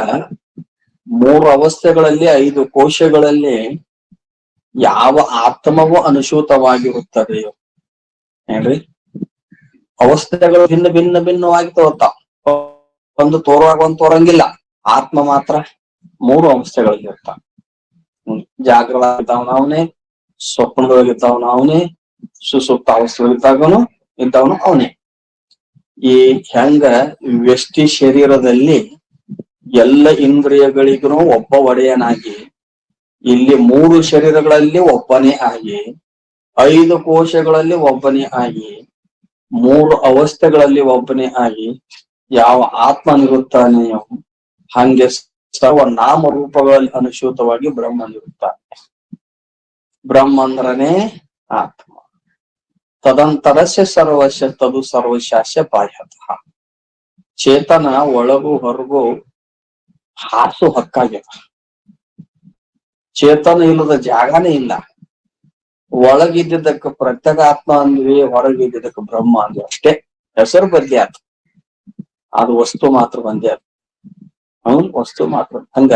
3 ಅವಸ್ಥೆಗಳಲ್ಲಿ 5 ಕೋಶಗಳಲ್ಲಿ ಯಾವ ಆತ್ಮವೂ ಅನುಸೂತವಾಗಿರುತ್ತದೆಯೋ ಏನ್ರಿ? ಅವಸ್ಥೆಗಳು ಭಿನ್ನ ಭಿನ್ನ ಭಿನ್ನವಾಗಿ ತೋರ್ತಾವ. ಒಂದು ತೋರುವಾಗ ಒಂದು ತೋರಂಗಿಲ್ಲ. ಆತ್ಮ ಮಾತ್ರ 3 ಅವಸ್ಥೆಗಳಲ್ಲಿ ಇರ್ತಾವ. ಜಾಗೃತವಾಗಿದ್ದವನು ಅವನೇ, ಸ್ವಪ್ನದೊಳಗಿದ್ದವನು ಅವನೇ, ಸುಸುಪ್ತ ಅವಸ್ಥೆಗಳಿದ್ದಾಗನು ಇದ್ದವನು ಅವನೇ. ಈ ಹೆಂಗ ವ್ಯಷ್ಟಿ ಶರೀರದಲ್ಲಿ ಎಲ್ಲ ಇಂದ್ರಿಯಗಳಿಗೂ ಒಬ್ಬ ಒಡೆಯನಾಗಿ, ಇಲ್ಲಿ 3 ಶರೀರಗಳಲ್ಲಿ ಒಬ್ಬನೇ ಆಗಿ, 5 ಕೋಶಗಳಲ್ಲಿ ಒಬ್ಬನೇ ಆಗಿ, 3 ಅವಸ್ಥೆಗಳಲ್ಲಿ ಒಬ್ಬನೇ ಆಗಿ ಯಾವ ಆತ್ಮನಿರುತ್ತಾನೆಯೋ ಹಂಗೆ ಸರ್ವ ನಾಮ ರೂಪಗಳಲ್ಲಿ ಅನುಸೂತವಾಗಿ ಬ್ರಹ್ಮನಿರುತ್ತಾನೆ. ಬ್ರಹ್ಮ ಅಂದ್ರನೇ ಆತ್ಮ. ತದಂತರಸ್ಯ ಸರ್ವಸ್ಯ ತದು ಸರ್ವಶಾಸ್ಯ ಬಾಹ್ಯತಃ. ಚೇತನ ಒಳಗು ಹೊರಗು ಹಾಸು ಹಕ್ಕಾಗ್ಯದ. ಚೇತನ ಇಲ್ಲದ ಜಾಗನೇ ಇಲ್ಲ. ಒಳಗಿದ್ದಕ್ಕೆ ಪ್ರತ್ಯೇಕ ಆತ್ಮ ಅಂದ್ವಿ, ಹೊರಗಿದ್ದಕ್ಕೆ ಬ್ರಹ್ಮ ಅಂದ್ವಿ ಅಷ್ಟೇ. ಹೆಸರು ಬದ್ಲಿ ಆಯ್ತು, ಅದು ವಸ್ತು ಮಾತ್ರ ಒಂದೇ ಆಯ್ತು. ವಸ್ತು ಮಾತ್ರ. ಹಂಗ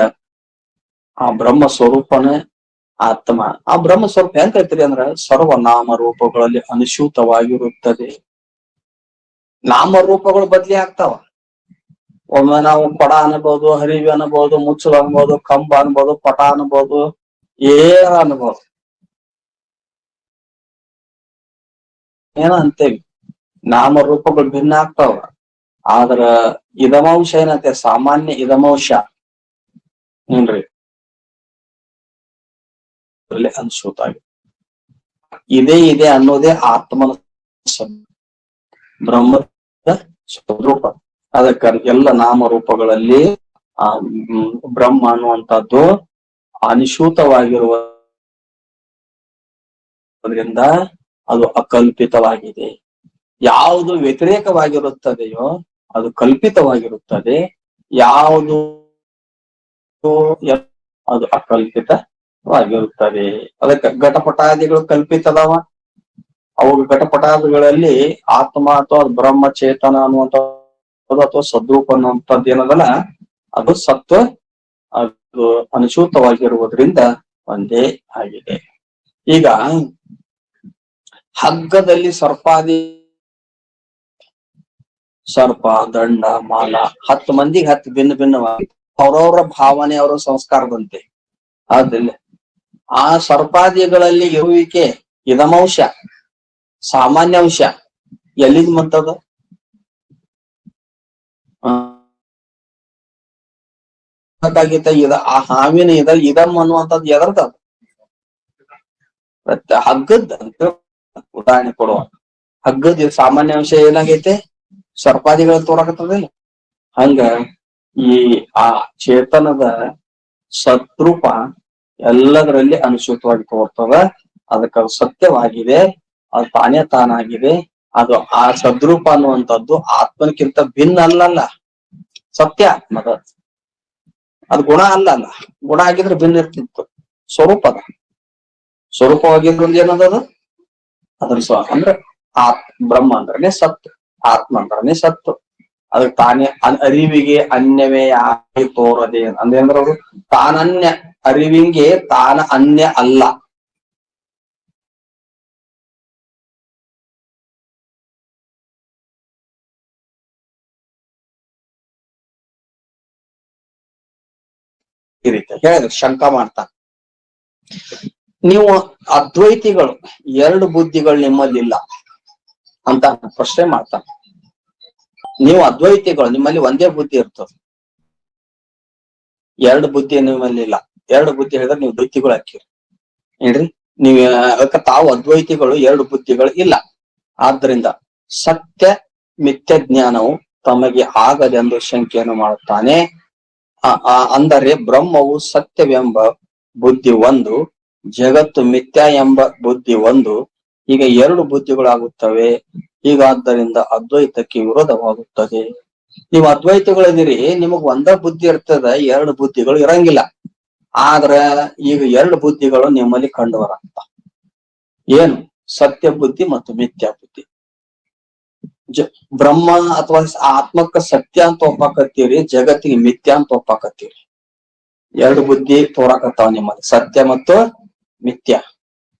ಆ ಬ್ರಹ್ಮ ಸ್ವರೂಪನೇ ಆತ್ಮ. ಆ ಬ್ರಹ್ಮ ಸ್ವರೂಪ ಹೆಂಗ್ ಕರಿತೀರಿ ಅಂದ್ರ ಸರ್ವನಾಮ ರೂಪಗಳಲ್ಲಿ ಅನುಸೂತವಾಗಿರುತ್ತದೆ. ನಾಮರೂಪಗಳು ಬದ್ಲಿ ಆಗ್ತಾವ. ಒಮ್ಮೆ ನಾವು ಕೊಡ ಅನ್ಬಹುದು, ಹರಿವಿ ಅನ್ಬಹುದು, ಮುಚ್ಚಳ ಅನ್ಬಹುದು, ಕಂಬ ಅನ್ಬಹುದು, ಪಟ ಅನ್ಬಹುದು, ಏನ ಅನ್ಬಹುದು, ಏನ ಅಂತೇವಿ. ನಾಮರೂಪಗಳು ಭಿನ್ನ ಆಗ್ತಾವ. ಆದ್ರ ಇದಮಾಂಶ ಏನಂತೆ? ಸಾಮಾನ್ಯ ಇದಮಾಂಶ ಏನ್ರಿ? ಅನ್ಸೂತ ಇದೇ ಇದೆ ಅನ್ನೋದೇ ಆತ್ಮನ ಬ್ರಹ್ಮದ ಸ್ವರೂಪ. ಅದಕ್ಕ ಎಲ್ಲ ನಾಮರೂಪಗಳಲ್ಲಿ ಆ ಬ್ರಹ್ಮ ಅನ್ನುವಂಥದ್ದು ಅನುಸೂತವಾಗಿರುವುದರಿಂದ ಅದು ಅಕಲ್ಪಿತವಾಗಿದೆ. ಯಾವುದು ವ್ಯತಿರೇಕವಾಗಿರುತ್ತದೆಯೋ ಅದು ಕಲ್ಪಿತವಾಗಿರುತ್ತದೆ. ಯಾವುದು ಅದು ಅಕಲ್ಪಿತವಾಗಿರುತ್ತದೆ. ಅದಕ್ಕೆ ಘಟಪಟಾದಿಗಳು ಕಲ್ಪಿತದವ. ಅವು ಘಟಪಟಾದಿಗಳಲ್ಲಿ ಆತ್ಮ ಅಥವಾ ಬ್ರಹ್ಮ ಚೇತನ ಅನ್ನುವಂಥದ್ದು ಅಥವಾ ಸದ್ರೂಪ ಅನ್ನುವಂಥದ್ದು ಏನದಲ್ಲ, ಅದು ಸತ್ವ, ಅದು ಅನುಸೂತವಾಗಿರುವುದರಿಂದ ಒಂದೇ ಆಗಿದೆ. ಈಗ ಹಗ್ಗದಲ್ಲಿ ಸರ್ಪಾದಿ ಸರ್ಪ, ದಂಡ, ಮಾಲ 10 ಮಂದಿಗೆ 10 ಭಿನ್ನ ಭಿನ್ನವಾಗಿ ಅವ್ರವ್ರ ಭಾವನೆ ಅವರ ಸಂಸ್ಕಾರದಂತೆ ಆದಿಲ್ಲ. ಆ ಸರ್ಪಾದಿಗಳಲ್ಲಿ ಇರುವಿಕೆ ಇದಮಂಶ ಸಾಮಾನ್ಯ ಅಂಶ ಎಲ್ಲಿದ್ ಮತ್ತದ ಇದ ಆ ಹಾವಿನ ಇದಮ್ ಅನ್ನುವಂಥದ್ದು ಎದರ್ದ ಹಗ್ಗದ್ ಅಂತ ಉದಾಹರಣೆ ಕೊಡುವ ಹಗ್ಗದ ಸಾಮಾನ್ಯ ಅಂಶ ಏನಾಗೈತೆ ಸರ್ಪಾದಿಗಳ ತೋರಾಕತ್ತದಿಲ್ಲ. ಹಂಗ ಈ ಆ ಚೇತನದ ಸದ್ರೂಪ ಎಲ್ಲದರಲ್ಲಿ ಅನುಸೂತವಾಗಿ ತೋರ್ತದ. ಅದಕ್ಕೆ ಅದು ಸತ್ಯವಾಗಿದೆ, ಅದು ತಾನೇ ತಾನಾಗಿದೆ. ಅದು ಆ ಸದ್ರೂಪ ಅನ್ನುವಂಥದ್ದು ಆತ್ಮನಕ್ಕಿಂತ ಭಿನ್ನ ಅಲ್ಲಲ್ಲ, ಸತ್ಯ ಆತ್ಮದ ಅದು ಗುಣ ಅಲ್ಲಲ್ಲ. ಗುಣ ಆಗಿದ್ರೆ ಭಿನ್ನ ಇರ್ತಿತ್ತು. ಸ್ವರೂಪದ ಸ್ವರೂಪವಾಗಿದ್ರಿಂದ ಏನದದು ಅದ್ರ ಅಂದ್ರೆ ಬ್ರಹ್ಮ ಅಂದ್ರನೆ ಸತ್ತು, ಆತ್ಮ ಅಂದ್ರನೆ ಸತ್ತು. ಅದಕ್ಕೆ ತಾನೇ ಅರಿವಿಗೆ ಅನ್ಯವೇ ಆಗಿ ತೋರದೆ ಅಂದ್ರೆ ಅವರು ತಾನನ್ಯ ಅರಿವಿಗೆ ತಾನ ಅನ್ಯ ಅಲ್ಲ. ಈ ರೀತಿ ಹೇಳಿದ್ರು ಶಂಕ ಮಾಡ್ತಾ. ನೀವು ಅದ್ವೈತಿಗಳು 2 ಬುದ್ಧಿಗಳು ನಿಮ್ಮಲ್ಲಿಲ್ಲ ಅಂತ ಪ್ರಶ್ನೆ ಮಾಡ್ತಾ. ನೀವು ಅದ್ವೈತಿಗಳು ನಿಮ್ಮಲ್ಲಿ ಒಂದೇ ಬುದ್ಧಿ ಇರ್ತದೆ, 2 ಬುದ್ಧಿ ನಿಮ್ಮಲ್ಲಿ ಇಲ್ಲ. 2 ಬುದ್ಧಿ ಹೇಳಿದ್ರೆ ನೀವು ದ್ವೈತಿಗಳು ಹಾಕಿರಿ ಏನ್ರಿ. ನೀವ್ ಅದಕ್ಕೆ ತಾವು ಅದ್ವೈತಿಗಳು 2 ಬುದ್ಧಿಗಳು ಇಲ್ಲ. ಆದ್ರಿಂದ ಸತ್ಯ ಮಿಥ್ಯ ಜ್ಞಾನವು ತಮಗೆ ಆಗದೆಂದು ಶಂಕೆಯನ್ನು ಮಾಡುತ್ತಾನೆ. ಅಂದರೆ ಬ್ರಹ್ಮವು ಸತ್ಯವೆಂಬ ಬುದ್ಧಿ ಒಂದು, ಜಗತ್ತು ಮಿಥ್ಯ ಎಂಬ ಬುದ್ಧಿ ಒಂದು. ಈಗ 2 ಬುದ್ಧಿಗಳಾಗುತ್ತವೆ. ಹೀಗಾದ್ದರಿಂದ ಅದ್ವೈತಕ್ಕೆ ವಿರೋಧವಾಗುತ್ತದೆ. ನೀವು ಅದ್ವೈತಗಳಿದಿರಿ, ನಿಮಗ್ ಒಂದ ಬುದ್ಧಿ ಇರ್ತದ, 2 ಬುದ್ಧಿಗಳು ಇರಂಗಿಲ್ಲ. ಆದ್ರ ಈಗ 2 ಬುದ್ಧಿಗಳು ನಿಮ್ಮಲ್ಲಿ ಕಂಡು ಬರತ್ತ. ಏನು? ಸತ್ಯ ಬುದ್ಧಿ ಮತ್ತು ಮಿಥ್ಯಾ ಬುದ್ಧಿ. ಬ್ರಹ್ಮ ಅಥವಾ ಆತ್ಮಕ್ಕ ಸತ್ಯ ಅಂತ ಒಪ್ಪಾಕತ್ತೀರಿ, ಜಗತ್ತಿಗೆ ಮಿಥ್ಯಾ ಅಂತ ಒಪ್ಪಾಕತ್ತೀರಿ. 2 ಬುದ್ಧಿ ತೋರಾಕತ್ತಾವ ನಿಮ್ಮಲ್ಲಿ, ಸತ್ಯ ಮತ್ತು ಮಿಥ್ಯಾ.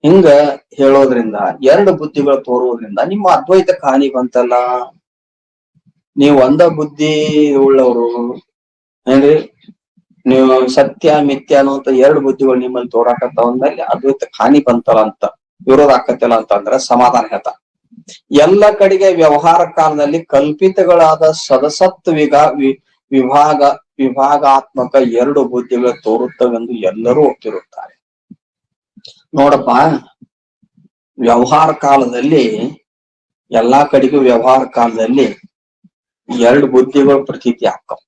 ಹಿಂಗ ಹೇಳೋದ್ರಿಂದ 2 ಬುದ್ಧಿಗಳು ತೋರುವುದ್ರಿಂದ ನಿಮ್ಮ ಅದ್ವೈತಕ್ಕೆ ಹಾನಿ ಬಂತಲ್ಲ. ನೀವು ಒಂದ ಬುದ್ಧಿ ಉಳ್ಳವರು ಏನ್ರಿ, ನೀವು ಸತ್ಯ ಮಿಥ್ಯ ಅನ್ನುವಂತ 2 ಬುದ್ಧಿಗಳು ನಿಮ್ಮಲ್ಲಿ ತೋರಾಕತ್ತಾವ ಅಂದಲ್ಲಿ ಅದ್ವೈತಕ್ಕೆ ಹಾನಿ ಬಂತಲ್ಲ ಅಂತ, ವಿರೋಧ ಆಕತ್ತಿಲ್ಲ ಅಂತಂದ್ರೆ ಸಮಾಧಾನ ಹೇಳ್ತಾ. ಎಲ್ಲ ಕಡೆಗೆ ವ್ಯವಹಾರ ಕಾಲದಲ್ಲಿ ಕಲ್ಪಿತಗಳಾದ ಸದಸತ್ ವಿಭಾಗಾತ್ಮಕ 2 ಬುದ್ಧಿಗಳು ತೋರುತ್ತವೆಂದು ಎಲ್ಲರೂ ಒಪ್ಪಿರುತ್ತಾರೆ. ನೋಡಪ್ಪ, ವ್ಯವಹಾರ ಕಾಲದಲ್ಲಿ ಎಲ್ಲಾ ಕಡೆಗೂ ವ್ಯವಹಾರ ಕಾಲದಲ್ಲಿ 2 ಬುದ್ಧಿಗಳು ಪ್ರತೀತಿ ಆಗ್ತಾವ.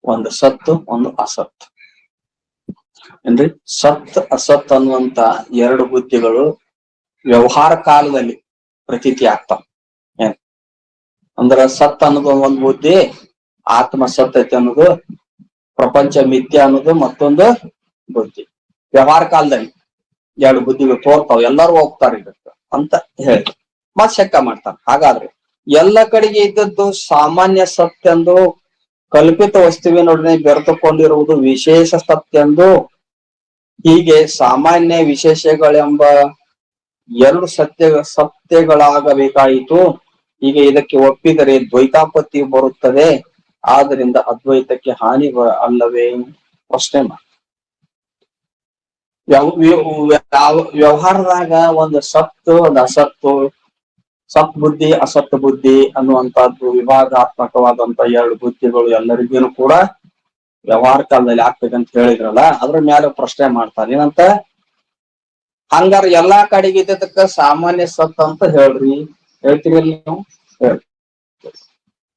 ಒಂದು ಸತ್ತು, ಒಂದು ಅಸತ್. ಏನ್ರಿ, ಸತ್ ಅಸತ್ ಅನ್ನುವಂತ 2 ಬುದ್ಧಿಗಳು ವ್ಯವಹಾರ ಕಾಲದಲ್ಲಿ ಪ್ರತೀತಿ ಆಗ್ತಾವ. ಏನ್ ಅಂದ್ರ ಸತ್ ಅನ್ನೋದು ಒಂದು ಬುದ್ಧಿ, ಆತ್ಮ ಸತ್ ಐತಿ ಅನ್ನೋದು, ಪ್ರಪಂಚ ಮಿಥ್ಯ ಅನ್ನೋದು ಮತ್ತೊಂದು ಬುದ್ಧಿ. ವ್ಯವಹಾರ ಕಾಲದಲ್ಲಿ 2 ಬುದ್ಧಿಗಳು ತೋರ್ತಾವ, ಎಲ್ಲರೂ ಹೋಗ್ತಾರೆ ಇದಕ್ಕೆ ಅಂತ ಹೇಳಿ ಮತ್ ಶಂಕ ಮಾಡ್ತಾರೆ. ಹಾಗಾದ್ರೆ ಎಲ್ಲ ಕಡೆಗೆ ಇದ್ದದ್ದು ಸಾಮಾನ್ಯ ಸತ್ಯಂದು, ಕಲ್ಪಿತ ವಸ್ತುವಿನೊಡನೆ ಬೆರೆತುಕೊಂಡಿರುವುದು ವಿಶೇಷ ಸತ್ಯಂದು, ಹೀಗೆ ಸಾಮಾನ್ಯ ವಿಶೇಷಗಳೆಂಬ 2 ಸತ್ಯಗಳಾಗಬೇಕಾಯಿತು. ಈಗ ಇದಕ್ಕೆ ಒಪ್ಪಿದರೆ ದ್ವೈತಾಪತ್ತಿ ಬರುತ್ತದೆ. ಆದ್ದರಿಂದ ಅದ್ವೈತಕ್ಕೆ ಹಾನಿ ಅಲ್ಲವೇ? ಪ್ರಶ್ನೆ ಮಾಡಿ. ವ್ಯವಹಾರದಾಗ ಒಂದು ಸತ್ತು, ಒಂದು ಅಸತ್ತು, ಸತ್ ಬುದ್ಧಿ ಅಸತ್ ಬುದ್ಧಿ ಅನ್ನುವಂತಹದ್ದು ವಿಭಾಗಾತ್ಮಕವಾದಂತ 2 ಬುದ್ಧಿಗಳು ಎಲ್ಲರಿಗೂ ಕೂಡ ವ್ಯವಹಾರ ಕಾಲದಲ್ಲಿ ಆಗ್ಬೇಕಂತ ಹೇಳಿದ್ರಲ್ಲ, ಅದ್ರ ಮೇಲೆ ಪ್ರಶ್ನೆ ಮಾಡ್ತಾರೆ. ಏನಂತ? ಹಂಗಾರ ಎಲ್ಲಾ ಕಡೆಗೆ ಇದ್ದದಕ್ಕ ಸಾಮಾನ್ಯ ಸತ್ ಅಂತ ಹೇಳ್ರಿ, ಹೇಳ್ತೀರಿ ನೀವು? ಹೇಳ್ರಿ.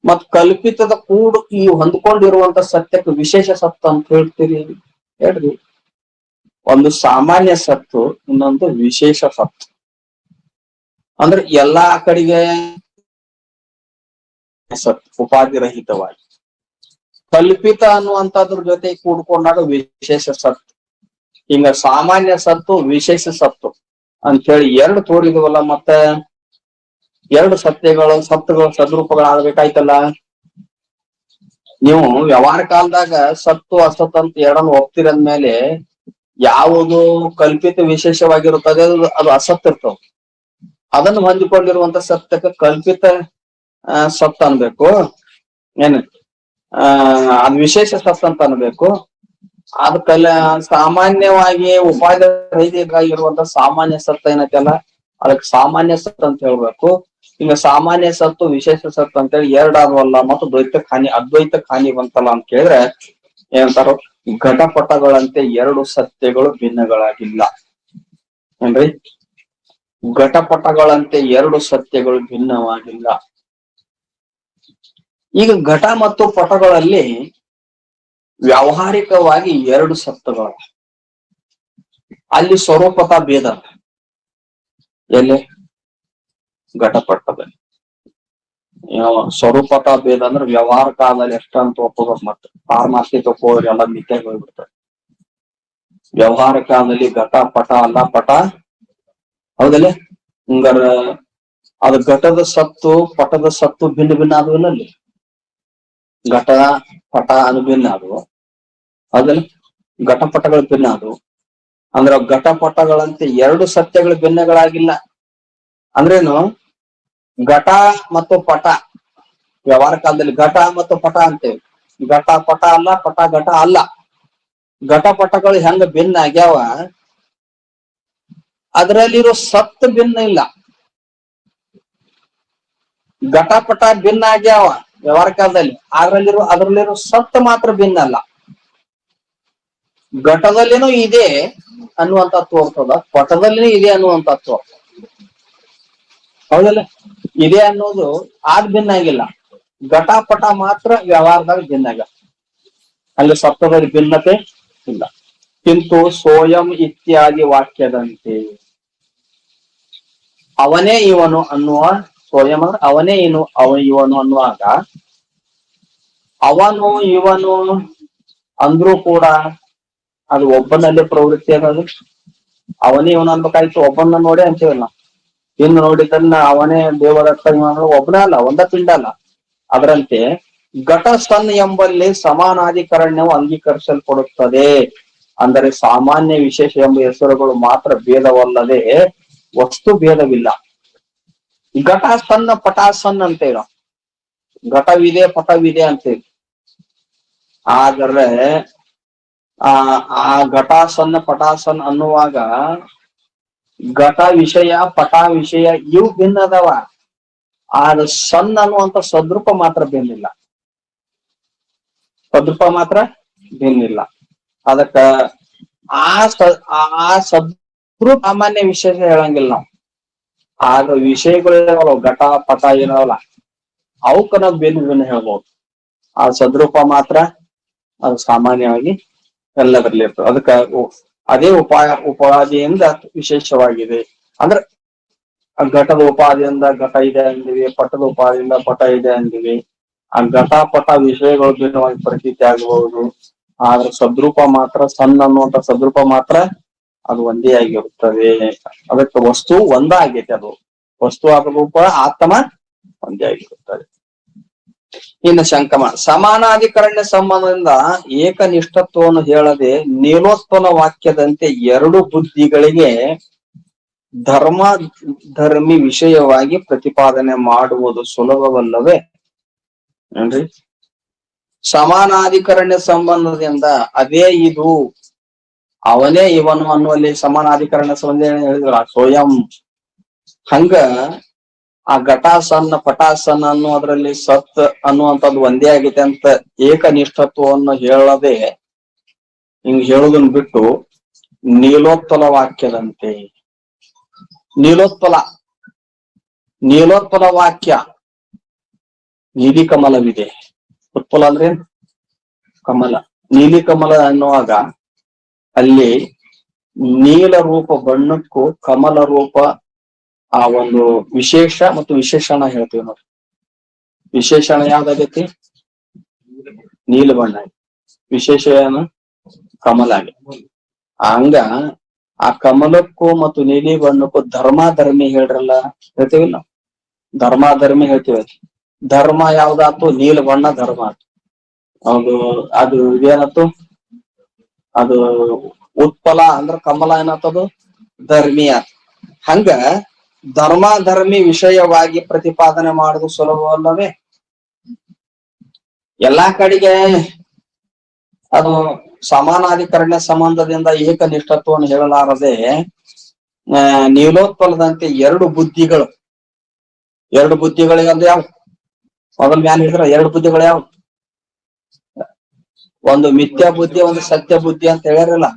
ಮತ್ ಕಲ್ಪಿತದ ಕೂಡು ಈ ಹೊಂದ್ಕೊಂಡಿರುವಂತ ಸತ್ಯಕ್ಕೆ ವಿಶೇಷ ಸತ್ತು ಅಂತ ಹೇಳ್ತೀರಿ, ಹೇಳ್ರಿ. ಒಂದು ಸಾಮಾನ್ಯ ಸತ್ತು, ಇನ್ನೊಂದು ವಿಶೇಷ ಸತ್ತು. ಅಂದ್ರೆ ಎಲ್ಲಾ ಕಡೆಗೆ ಸತ್ ಉಪಾಧಿರಹಿತವಾಗಿ, ಕಲ್ಪಿತ ಅನ್ನುವಂಥದ್ರ ಜೊತೆ ಕೂಡ್ಕೊಂಡಾಗ ವಿಶೇಷ ಸತ್ತು. ಹಿಂಗ ಸಾಮಾನ್ಯ ಸತ್ತು, ವಿಶೇಷ ಸತ್ತು ಅಂತ ಹೇಳಿ 2 ತೋರಿದವಲ್ಲ. ಮತ್ತೆ 2 ಸತ್ಯಗಳು, ಸತ್ತುಗಳು ಸದ್ರೂಪಗಳಾಗಬೇಕಾಯ್ತಲ್ಲ. ನೀವು ವ್ಯವಹಾರ ಕಾಲದಾಗ ಸತ್ತು ಅಸತ್ ಅಂತ 2 ಒಪ್ತಿರಂದ್ಮೇಲೆ ಯಾವುದು ಕಲ್ಪಿತ ವಿಶೇಷವಾಗಿರುತ್ತದೆ ಅದು ಅಸತ್ ಇರ್ತವ. ಅದನ್ನು ಹೊಂದಿಕೊಂಡಿರುವಂತ ಸತ್ಯಕ್ಕೆ ಕಲ್ಪಿತ ಸತ್ ಅನ್ಬೇಕು ಏನ್ ಅದ್ ವಿಶೇಷ ಸತ್ ಅಂತ ಅನ್ಬೇಕು. ಅದಕ್ಕೆಲ್ಲ ಸಾಮಾನ್ಯವಾಗಿ ಉಪಾಯ ರಹಿತವಾಗಿರುವಂತ ಸಾಮಾನ್ಯ ಸತ್ ಏನೈತಲ್ಲ ಅದಕ್ಕೆ ಸಾಮಾನ್ಯ ಸತ್ ಅಂತ ಹೇಳ್ಬೇಕು. ಈಗ ಸಾಮಾನ್ಯ ಸತ್ತು ವಿಶೇಷ ಸತ್ತು ಅಂತೇಳಿ ಎರಡಾದ್ವಲ್ಲ ಮತ್ತು ದ್ವೈತಕ್ಕೆ ಹಾನಿ ಅದ್ವೈತಕ್ಕೆ ಹಾನಿ ಬಂತಲ್ಲ ಅಂತ ಕೇಳಿದ್ರೆ ಏನಂತಾರ, ಘಟಪಟಗಳಂತೆ ಎರಡು ಸತ್ಯಗಳು ಭಿನ್ನಗಳಾಗಿಲ್ಲ ಏನ್ರಿ. ಘಟಪಟಗಳಂತೆ ಎರಡು ಸತ್ಯಗಳು ಭಿನ್ನವಾಗಿಲ್ಲ. ಈಗ ಘಟ ಮತ್ತು ಪಟಗಳಲ್ಲಿ ವ್ಯಾವಹಾರಿಕವಾಗಿ ಎರಡು ಸತ್ಯಗಳು, ಅಲ್ಲಿ ಸ್ವರೂಪತ ಭೇದ. ಎಲ್ಲಿ ಘಟಪಟದಲ್ಲಿ ಸ್ವರೂಪತ ಭೇದ ಅಂದ್ರೆ ವ್ಯವಹಾರ ಕಾಲದಲ್ಲಿ ಎಷ್ಟಂತ ಒಪ್ಪಬೇಕು, ಮತ್ತೆ ಪಾರಮಾರ್ಥಿಕ ಹೋದ್ರೆ ಎಲ್ಲ ಮಿಥ್ಯಾಗಿ ಹೋಗ್ಬಿಡ್ತಾರೆ. ವ್ಯವಹಾರ ಕಾಲದಲ್ಲಿ ಘಟ ಪಟ ಅಲ್ಲ ಪಟ ಹೌದಲ್ಲ. ಹಂಗಾರ ಅದು ಘಟದ ಸತ್ತು ಪಟದ ಸತ್ತು ಭಿನ್ನ ಭಿನ್ನ ಆದವಲ್ಲ. ಅಲ್ಲಿ ಘಟ ಪಟ ಅದು ಭಿನ್ನ ಆದವು ಹೌದಲ್ಲ, ಘಟಪಟಗಳು ಭಿನ್ನ ಆದವು. ಅಂದ್ರೆ ಘಟಪಟಗಳಂತೆ ಎರಡು ಸತ್ಯಗಳು ಭಿನ್ನಗಳಾಗಿಲ್ಲ. ಅಂದ್ರೇನು, ಘಟ ಮತ್ತು ಪಟ ವ್ಯವಹಾರ ಕಾಲದಲ್ಲಿ ಘಟ ಮತ್ತು ಪಟ ಅಂತೇವೆ. ಘಟ ಪಟ ಅಲ್ಲ, ಪಟ ಘಟ ಅಲ್ಲ. ಘಟಪಟಗಳು ಹೆಂಗ ಭಿನ್ನ ಆಗ್ಯಾವ, ಅದರಲ್ಲಿರೋ ಸತ್ ಭಿನ್ನ ಇಲ್ಲ. ಘಟಪಟ ಭಿನ್ನ ಆಗ್ಯಾವ ವ್ಯವಹಾರ ಕಾಲದಲ್ಲಿ, ಅದರಲ್ಲಿರೋ ಸತ್ ಮಾತ್ರ ಭಿನ್ನ ಅಲ್ಲ. ಘಟದಲ್ಲಿನೂ ಇದೆ ಅನ್ನುವಂತ ತೋರ್ತದ, ಪಟದಲ್ಲಿನೂ ಇದೆ ಅನ್ನುವಂತ ತೋರ್ತದ ಹೌದಲ್ಲ. ಇದೆ ಅನ್ನೋದು ಭಿನ್ನ ಆಗಿಲ್ಲ. ಘಟಪಟ ಮಾತ್ರ ವ್ಯವಹಾರದಾಗ ಭಿನ್ನ ಆಗ್ಯಾವ, ಅಲ್ಲಿ ಸತ್ವದಲ್ಲಿ ಭಿನ್ನತೆ ಇಲ್ಲ. ಕಿಂತು ಸ್ವಯಂ ಇತ್ಯಾದಿ ವಾಕ್ಯದಂತೆ ಅವನೇ ಇವನು ಅನ್ನುವ, ಸ್ವಯಂ ಅಂದ್ರೆ ಅವನೇ ಇವನು ಅನ್ನುವಾಗ ಅವನು ಇವನು ಅಂದ್ರೂ ಕೂಡ ಅದು ಒಬ್ಬನಲ್ಲಿ ಪ್ರವೃತ್ತಿ ಅನ್ನೋದು. ಅವನೇ ಇವನು ಅನ್ಬೇಕಾಯ್ತು, ಒಬ್ಬನ ನೋಡಿ ಅಂತೀವಲ್ಲ. ಇನ್ನು ನೋಡಿದ್ದನ್ನ ಅವನೇ ದೇವರ ಒಬ್ಬನ ಅಲ್ಲ, ಒಂದ ಪಿಂಡ ಅಲ್ಲ. ಅದರಂತೆ ಘಟ ಸನ್ ಎಂಬಲ್ಲಿ ಸಮಾನಾಧಿಕರಣ್ಯವು ಅಂಗೀಕರಿಸಲ್ಪಡುತ್ತದೆ. ಅಂದರೆ ಸಾಮಾನ್ಯ ವಿಶೇಷ ಎಂಬ ಹೆಸರುಗಳು ಮಾತ್ರ ಭೇದವಲ್ಲದೆ ವಸ್ತು ಭೇದವಿಲ್ಲ. ಘಟ ಸಣ್ಣ ಪಟ ಸಣ್ಣ ಅಂತೇವ, ಘಟವಿದೆ ಪಟವಿದೆ ಅಂತೇವಿ. ಆದರೆ ಆ ಘಟಾಸನ್ನ ಪಟಾಸನ್ ಅನ್ನುವಾಗ ಘಟ ವಿಷಯ ಪಟ ವಿಷಯ ಇವು ಭಿನ್ನ ಅದಾವ. ಆದ್ರೆ ಸಣ್ಣ ಅನ್ನುವಂತ ಸದ್ರೂಪ ಮಾತ್ರ ಭಿನ್ನಿಲ್ಲ, ಸದ್ರೂಪ ಮಾತ್ರ ಭಿನ್ನಿಲ್ಲ. ಅದಕ್ಕ ಆ ಸದ್ರೂಪ ಸಾಮಾನ್ಯ ವಿಶೇಷ ಹೇಳಂಗಿಲ್ಲ ನಾವು. ಆಗ ವಿಷಯಗಳು ಘಟ ಪಟ ಏನವಲ್ಲ ಅವಕ್ಕ ನಾವು ಭಿನ್ನ ಭಿನ್ನ ಹೇಳ್ಬೋದು. ಆ ಸದ್ರೂಪ ಮಾತ್ರ ಅದು ಸಾಮಾನ್ಯವಾಗಿ ಎಲ್ಲದರಲ್ಲಿ ಇರ್ತದೆ. ಅದಕ್ಕ ಅದೇ ಉಪಾಧಿಯಿಂದ ವಿಶೇಷವಾಗಿದೆ. ಅಂದ್ರೆ ಘಟದ ಉಪಾದಿಯಿಂದ ಘಟ ಇದೆ ಅಂದಿವಿ, ಪಟದ ಉಪಾದಿಯಿಂದ ಪಟ ಇದೆ ಅಂದಿವಿ. ಆ ಘಟ ಪಟ ವಿಷಯಗಳು ಭಿನ್ನವಾಗಿ ಪ್ರತೀತಿ ಆಗಬಹುದು. ಆದ್ರೆ ಸದ್ರೂಪ ಮಾತ್ರ ಸಣ್ಣ ಅನ್ನುವಂತ ಸದ್ರೂಪ ಮಾತ್ರ ಅದು ಒಂದೇ ಆಗಿರುತ್ತದೆ. ಅದಕ್ಕೆ ವಸ್ತು ಒಂದಾಗೈತೆ, ಅದು ವಸ್ತು ಆದ ರೂಪ ಆತ್ಮ ಒಂದೇ ಆಗಿರುತ್ತದೆ. ಇನ್ನು ಶಂಕಮ ಸಮಾನಾಧಿಕರಣ್ಯ ಸಂಬಂಧದಿಂದ ಏಕನಿಷ್ಠತ್ವವನ್ನು ಹೇಳದೆ ನೀಲೋತ್ಪನ್ನ ವಾಕ್ಯದಂತೆ ಎರಡು ಬುದ್ಧಿಗಳಿಗೆ ಧರ್ಮಿ ವಿಷಯವಾಗಿ ಪ್ರತಿಪಾದನೆ ಮಾಡುವುದು ಸುಲಭವಲ್ಲವೇ ಏನ್ರಿ. ಸಮಾನಾಧಿಕರಣ್ಯ ಸಂಬಂಧದಿಂದ ಅದೇ ಇದು ಅವನೇ ಇವನು ಅನ್ನುವಲ್ಲಿ ಸಮಾನಾಧಿಕರಣ ಸಂಬಂಧ ಹೇಳಿದ್ರ ಸ್ವಯಂ. ಹಂಗ ಆ ಘಟಾಸನ್ನ ಪಟಾಸನ್ನ ಅನ್ನೋದ್ರಲ್ಲಿ ಸತ್ ಅನ್ನುವಂಥದ್ದು ಒಂದೇ ಆಗೈತೆ ಅಂತ ಏಕನಿಷ್ಠತ್ವವನ್ನು ಹೇಳದೆ ಹಿಂಗ್ ಹೇಳುದನ್ ಬಿಟ್ಟು ನೀಲೋತ್ಪಲ ವಾಕ್ಯದಂತೆ, ನೀಲೋತ್ಪಲ ವಾಕ್ಯ ನೀಲಿ ಕಮಲವಿದೆ. ಉತ್ಪಲ ಅಂದ್ರೆ ಕಮಲ, ನೀಲಿ ಕಮಲ ಅನ್ನುವಾಗ ಅಲ್ಲಿ ನೀಲ ರೂಪ ಬಣ್ಣಕ್ಕೂ ಕಮಲ ರೂಪ ಆ ಒಂದು ವಿಶೇಷ ಮತ್ತು ವಿಶೇಷಣ ಹೇಳ್ತೀವಿ ನೋಡಿ. ವಿಶೇಷಣ ಯಾವ್ದಾಗೈತಿ? ನೀಲ ಬಣ್ಣ. ವಿಶೇಷ ಏನು? ಕಮಲ ಆಗಿ. ಹಂಗ ಆ ಕಮಲಕ್ಕೂ ಮತ್ತು ನೀಲಿ ಬಣ್ಣಕ್ಕೂ ಧರ್ಮಿ ಹೇಳ್ರಲ್ಲ ಹೇಳ್ತೀವಿಲ್ಲ, ಧರ್ಮಿ ಹೇಳ್ತೀವಿ. ಧರ್ಮ ಯಾವ್ದಾತು? ನೀಲ ಬಣ್ಣ ಧರ್ಮ ಆತು. ಅದು ಇದೇನತ್ತು? ಅದು ಉತ್ಪಲ ಅಂದ್ರ ಕಮಲ ಏನಾತದು? ಧರ್ಮಿ ಆತ. ಹಂಗ ಧರ್ಮಿ ವಿಷಯವಾಗಿ ಪ್ರತಿಪಾದನೆ ಮಾಡುವುದು ಸುಲಭವಲ್ಲವೇ? ಎಲ್ಲಾ ಕಡೆಗೆ ಅದು ಸಮಾನಾಧಿಕರಣ ಸಂಬಂಧದಿಂದ ಏಕನಿಷ್ಠತ್ವವನ್ನು ಹೇಳಲಾರದೆ ನೀಲೋತ್ಪಲದಂತೆ ಎರಡು ಬುದ್ಧಿಗಳಿಗೆ ಅಂದ್ರೆ ಯಾವ ಮೊದಲ್ ಮ್ಯಾನ್ ಹೇಳಿದ್ರ ಎರಡು ಬುದ್ಧಿಗಳು ಯಾವ? ಒಂದು ಮಿಥ್ಯಾ ಬುದ್ಧಿ, ಒಂದು ಸತ್ಯ ಬುದ್ಧಿ ಅಂತ ಹೇಳಿರಲ್ಲ.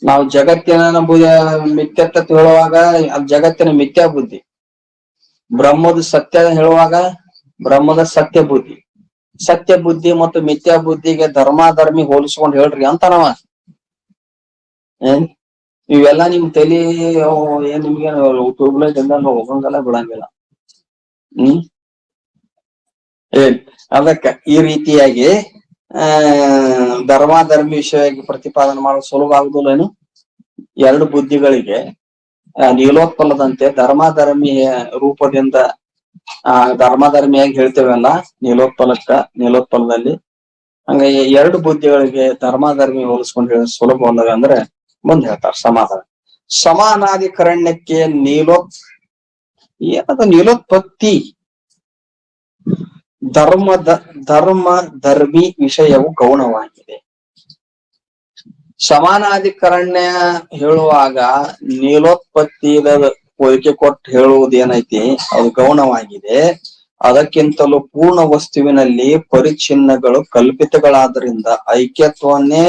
ನಾವು ಜಗತ್ತಿನ ಮಿಥ್ಯತ್ವ ಹೇಳುವಾಗ ಜಗತ್ತಿನ ಮಿಥ್ಯಾ ಬುದ್ಧಿ, ಬ್ರಹ್ಮದ ಸತ್ಯ ಹೇಳುವಾಗ ಬ್ರಹ್ಮದ ಸತ್ಯ ಬುದ್ಧಿ. ಸತ್ಯ ಬುದ್ಧಿ ಮತ್ತು ಮಿಥ್ಯಾ ಬುದ್ಧಿಗೆ ಧರ್ಮಿ ಹೋಲಿಸ್ಕೊಂಡು ಹೇಳ್ರಿ ಅಂತ ನಾವ ಇವೆಲ್ಲಾ ನಿಮ್ ತಲಿ ಏನ್ ನಿಮ್ಗೆ ಟ್ಯೂಬ್ಲೈಟ್ ಎಲ್ಲ ಹೋಗಂಗಲ್ಲ ಬಿಡಂಗಿಲ್ಲ. ಅದಕ್ಕ ಈ ರೀತಿಯಾಗಿ ಧರ್ಮಿ ವಿಷಯವಾಗಿ ಪ್ರತಿಪಾದನೆ ಮಾಡಲು ಸುಲಭ ಆಗುದಿಲ್ಲೇನು? ಎರಡು ಬುದ್ಧಿಗಳಿಗೆ ನೀಲೋತ್ಪಲದಂತೆ ಧರ್ಮಿ ರೂಪದಿಂದ ಧರ್ಮಿಯಾಗಿ ಹೇಳ್ತೇವಲ್ಲ ನೀಲೋತ್ಪಲದಲ್ಲಿ ಹಂಗ ಎರಡು ಬುದ್ಧಿಗಳಿಗೆ ಧರ್ಮಿ ಹೋಲಿಸ್ಕೊಂಡು ಹೇಳ ಸುಲಭವಲ್ಲವೇ ಅಂದ್ರೆ ಮುಂದೆ ಹೇಳ್ತಾರೆ ಸಮಾನಾಧಿಕರಣ್ಯಕ್ಕೆ ನೀಲೋತ್ಪತ್ತಿ ಧರ್ಮಿ ವಿಷಯವು ಗೌಣವಾಗಿದೆ. ಸಮಾನಾಧಿಕರಣ್ಯ ಹೇಳುವಾಗ ನೀಲೋತ್ಪತ್ತಿ ಹೋಲಿಕೆ ಕೊಟ್ಟು ಹೇಳುವುದೇನೈತಿ ಅದು ಗೌಣವಾಗಿದೆ. ಅದಕ್ಕಿಂತಲೂ ಪೂರ್ಣ ವಸ್ತುವಿನಲ್ಲಿ ಪರಿಚ್ಛಿನ್ನಗಳು ಕಲ್ಪಿತಗಳಾದ್ರಿಂದ ಐಕ್ಯತ್ವನ್ನೇ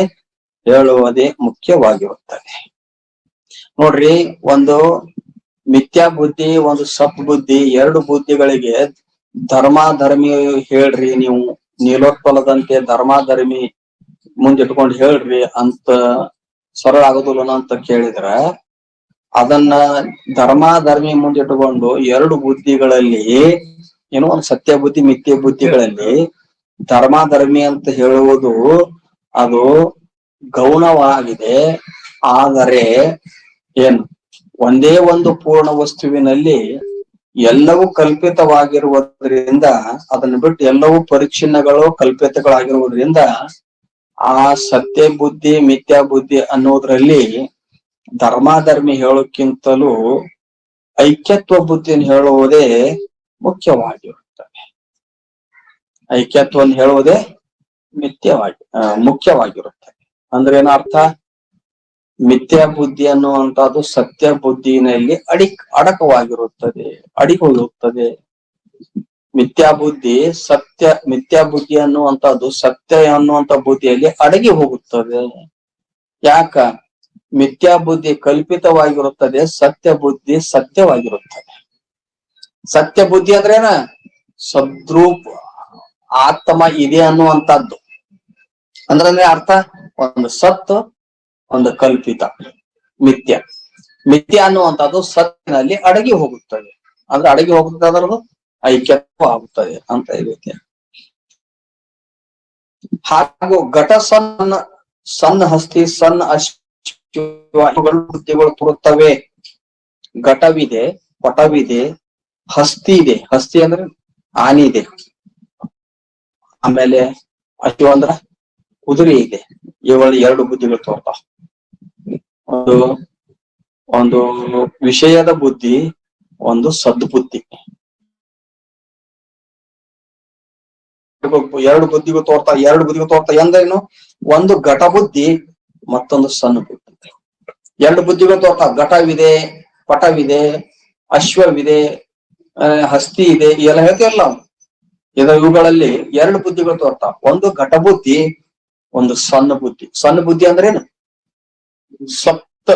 ಹೇಳುವುದೇ ಮುಖ್ಯವಾಗಿರುತ್ತದೆ. ನೋಡ್ರಿ, ಒಂದು ಮಿಥ್ಯಾ ಬುದ್ಧಿ, ಒಂದು ಸತ್ ಬುದ್ಧಿ, ಎರಡು ಬುದ್ಧಿಗಳಿಗೆ ಧರ್ಮಿ ಹೇಳ್ರಿ, ನೀವು ನೀಲೋತ್ಪಲದಂತೆ ಧರ್ಮಿ ಮುಂದಿಟ್ಕೊಂಡು ಹೇಳ್ರಿ ಅಂತ ಸರಳ ಆಗೋದಿಲ್ಲ ಅಂತ ಕೇಳಿದ್ರ, ಅದನ್ನ ಧರ್ಮಿ ಮುಂದಿಟ್ಟುಕೊಂಡು ಎರಡು ಬುದ್ಧಿಗಳಲ್ಲಿ ಏನೋ ಒಂದು ಸತ್ಯ ಬುದ್ಧಿ ಮಿಥ್ಯ ಬುದ್ಧಿಗಳಲ್ಲಿ ಧರ್ಮಿ ಅಂತ ಹೇಳುವುದು ಅದು ಗೌಣವಾಗಿದೆ. ಆದರೆ ಏನು ಒಂದೇ ಒಂದು ಪೂರ್ಣ ವಸ್ತುವಿನಲ್ಲಿ ಎಲ್ಲವೂ ಕಲ್ಪಿತವಾಗಿರುವುದರಿಂದ, ಅದನ್ನು ಬಿಟ್ಟು ಎಲ್ಲವೂ ಪರಿಚ್ಛಿನ್ನಗಳು ಕಲ್ಪಿತಗಳಾಗಿರುವುದರಿಂದ ಆ ಸತ್ಯ ಬುದ್ಧಿ ಮಿಥ್ಯಾ ಬುದ್ಧಿ ಅನ್ನೋದ್ರಲ್ಲಿ ಧರ್ಮಿ ಹೇಳೋಕ್ಕಿಂತಲೂ ಐಕ್ಯತ್ವ ಬುದ್ಧಿಯನ್ನು ಹೇಳುವುದೇ ಮುಖ್ಯವಾಗಿರುತ್ತದೆ. ಐಕ್ಯತ್ವವನ್ನು ಹೇಳುವುದೇ ಮುಖ್ಯವಾಗಿರುತ್ತದೆ. ಅಂದ್ರೆ ಏನರ್ಥ? ಮಿಥ್ಯಾ ಬುದ್ಧಿ ಅನ್ನುವಂಥದ್ದು ಸತ್ಯ ಬುದ್ಧಿನಲ್ಲಿ ಅಡಕವಾಗಿರುತ್ತದೆ, ಅಡಿಗೊಳ್ಳುತ್ತದೆ. ಮಿಥ್ಯಾ ಬುದ್ಧಿ ಅನ್ನುವಂಥದ್ದು ಸತ್ಯ ಅನ್ನುವಂಥ ಬುದ್ಧಿಯಲ್ಲಿ ಅಡಗಿ ಹೋಗುತ್ತದೆ. ಯಾಕ? ಮಿಥ್ಯಾ ಬುದ್ಧಿ ಕಲ್ಪಿತವಾಗಿರುತ್ತದೆ, ಸತ್ಯ ಬುದ್ಧಿ ಸತ್ಯವಾಗಿರುತ್ತದೆ. ಸತ್ಯ ಬುದ್ಧಿ ಅಂದ್ರೇನ? ಸದ್ರೂಪ ಆತ್ಮ ಇದೆ ಅನ್ನುವಂಥದ್ದು. ಅಂದ್ರೆ ಅರ್ಥ ಒಂದು ಸತ್, ಒಂದು ಕಲ್ಪಿತ. ಮಿಥ್ಯ ಅನ್ನುವಂಥದ್ದು ಸತ್ತಿನಲ್ಲಿ ಅಡಗಿ ಹೋಗುತ್ತದೆ. ಅಂದ್ರೆ ಅಡಗಿ ಹೋಗುತ್ತದೆ, ಅದರದು ಐಕ್ಯತ್ವ ಆಗುತ್ತದೆ ಅಂತ ಇರುತ್ತೆ. ಹಾಗೂ ಘಟ ಸಣ್ಣ ಹಸ್ತಿ ಸಣ್ಣ ಬುದ್ಧಿಗಳು ತೋರುತ್ತವೆ. ಘಟವಿದೆ, ಪಟವಿದೆ, ಹಸ್ತಿ ಇದೆ. ಹಸ್ತಿ ಅಂದ್ರೆ ಆನೆ ಇದೆ. ಆಮೇಲೆ ಅಶ್ವ ಅಂದ್ರ ಕುದುರೆ ಇದೆ. ಇವುಗಳು ಎರಡು ಬುದ್ಧಿಗಳು ತೋರ್ತಾವ. ಒಂದು ವಿಷಯದ ಬುದ್ಧಿ, ಒಂದು ಸದ್ಬುದ್ಧಿ. ಎರಡು ಬುದ್ಧಿಗಳು ತೋರ್ತಾ ಎಂದ್ರೇನು? ಒಂದು ಘಟ ಬುದ್ಧಿ, ಮತ್ತೊಂದು ಸಣ್ಣ ಬುದ್ಧಿ. ಎರಡು ಬುದ್ಧಿಗಳು ತೋರ್ತಾ. ಘಟವಿದೆ, ಪಟವಿದೆ, ಅಶ್ವವಿದೆ, ಹಸ್ತಿ ಇದೆ, ಎಲ್ಲ ಹೇಳ್ತೀವಲ್ಲ. ಇವುಗಳಲ್ಲಿ ಎರಡು ಬುದ್ಧಿಗಳು ತೋರ್ತಾವ. ಒಂದು ಘಟ ಬುದ್ಧಿ, ಒಂದು ಸಣ್ಣ ಬುದ್ಧಿ. ಸಣ್ಣ ಬುದ್ಧಿ ಅಂದ್ರೇನು? ಸತ್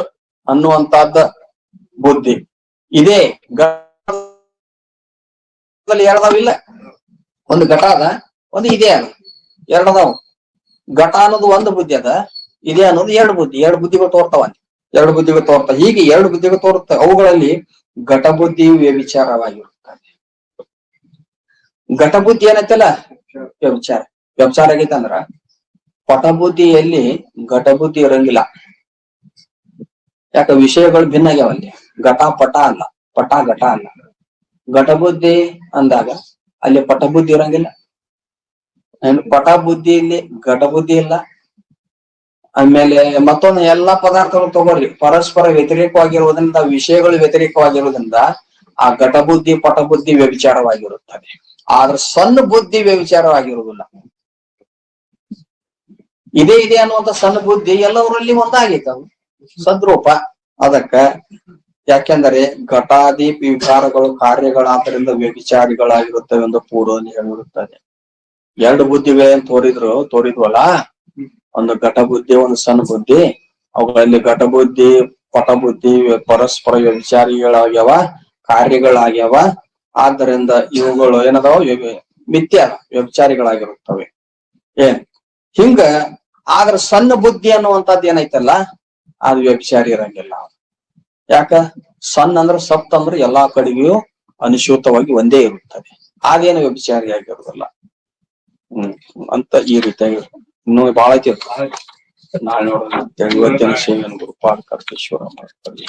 ಅನ್ನುವಂತಹದ್ದ ಬುದ್ಧಿ ಇದೆ. ಎರಡದಾವಿಲ್ಲ, ಒಂದು ಘಟ ಅದ, ಒಂದು ಇದೆ ಅದ, ಎರಡದಾವ. ಘಟ ಅನ್ನೋದು ಒಂದು ಬುದ್ಧಿ ಅದ, ಇದೆ ಅನ್ನೋದು ಎರಡು ಬುದ್ಧಿಗಳು ತೋರ್ತಾವ. ಎರಡು ಬುದ್ಧಿಗಳು ತೋರ್ತಾವ. ಹೀಗೆ ಎರಡು ಬುದ್ಧಿಗಳು ತೋರುತ್ತವೆ. ಅವುಗಳಲ್ಲಿ ಘಟ ಬುದ್ಧಿ ವ್ಯಭಿಚಾರವಾಗಿರುತ್ತದೆ. ಘಟ ಬುದ್ಧಿ ಏನೈತಲ್ಲ ವ್ಯಭಿಚಾರ ಆಗೈತೆ ಅಂದ್ರ, ಪಟಬುದ್ಧಿಯಲ್ಲಿ ಘಟ ಬುದ್ಧಿ ಇರಂಗಿಲ್ಲ. ಯಾಕ? ವಿಷಯಗಳು ಭಿನ್ನ ಆಗ್ಯಾವ ಅಲ್ಲಿ. ಘಟ ಪಟ ಅಲ್ಲ, ಪಟ ಘಟ ಅಲ್ಲ. ಘಟ ಬುದ್ಧಿ ಅಂದಾಗ ಅಲ್ಲಿ ಪಟಬುದ್ಧಿ ಇರಂಗಿಲ್ಲ. ಪಟ ಬುದ್ಧಿಯಲ್ಲಿ ಘಟ ಬುದ್ಧಿ ಇಲ್ಲ, ಆಮೇಲೆ ಮತ್ತೊಂದು ಎಲ್ಲಾ ಪದಾರ್ಥಗಳು ತಗೋರಿ ಪರಸ್ಪರ ವ್ಯತಿರೇಕವಾಗಿರುವುದರಿಂದ ವಿಷಯಗಳು ವ್ಯತಿರೇಕವಾಗಿರುವುದರಿಂದ ಆ ಘಟಬುದ್ಧಿ ಪಟಬುದ್ಧಿ ವ್ಯಭಿಚಾರವಾಗಿರುತ್ತದೆ. ಆದ್ರೆ ಸಣ್ಣ ಬುದ್ಧಿ ವ್ಯಭಿಚಾರವಾಗಿರುವುದಿಲ್ಲ. ಇದೇ ಇದೆ ಅನ್ನುವಂತ ಸಣ್ಣ ಬುದ್ಧಿ ಎಲ್ಲವರಲ್ಲಿ ಒಂದಾಗಿತ್ತು ಸದ್ರೂಪ. ಅದಕ್ಕ ಯಾಕೆಂದರೆ ಘಟಾದಿ ವಿಕಾರಗಳು ಕಾರ್ಯಗಳಾದ್ದರಿಂದ ವ್ಯಭಿಚಾರಿಗಳಾಗಿರುತ್ತವೆ ಎಂದು ಪೂರ್ವದಲ್ಲಿ ಹೇಳಿರುತ್ತದೆ. ಎರಡು ಬುದ್ಧಿಗಳೇನ್ ತೋರಿದ್ವಲ್ಲ, ಒಂದು ಘಟ ಬುದ್ಧಿ ಒಂದು ಸಣ್ಣ ಬುದ್ಧಿ. ಅವುಗಳಲ್ಲಿ ಘಟ ಬುದ್ಧಿ ಪಟಬುದ್ಧಿ ಪರಸ್ಪರ ವ್ಯಭಿಚಾರಿಗಳಾಗ್ಯಾವ, ಕಾರ್ಯಗಳಾಗ್ಯಾವ. ಆದ್ದರಿಂದ ಇವುಗಳು ಏನದಾವ ಮಿಥ್ಯ ವ್ಯಭಿಚಾರಿಗಳಾಗಿರುತ್ತವೆ. ಹಿಂಗ ಆದ್ರ ಸಣ್ಣ ಬುದ್ಧಿ ಅನ್ನುವಂಥದ್ದು ಏನೈತಲ್ಲ ಅದು ವ್ಯಭಿಚಾರಿ ಇರಂಗಿಲ್ಲ. ಯಾಕ? ಸಣ್ಣ ಅಂದ್ರೆ ಸಪ್ತ ಅಂದ್ರೆ ಎಲ್ಲಾ ಕಡೆಗೂ ಅನುಸೂತವಾಗಿ ಒಂದೇ ಇರುತ್ತದೆ. ಅದೇನು ವ್ಯಭಿಚಾರಿ ಆಗಿರೋದಿಲ್ಲ. ಅಂತ ಈ ರೀತಿಯಾಗಿ ಇನ್ನೂ ಬಹಳ ಐತಿ. ನಾಳೆ ನೋಡೋಣ. ಇವತ್ತಿನ ಸೇವೆಯನ್ನು ಗುರುಪಾದ ಕರ್ಕೇಶ್ವರ ಮಾಡ್ತಾರೆ.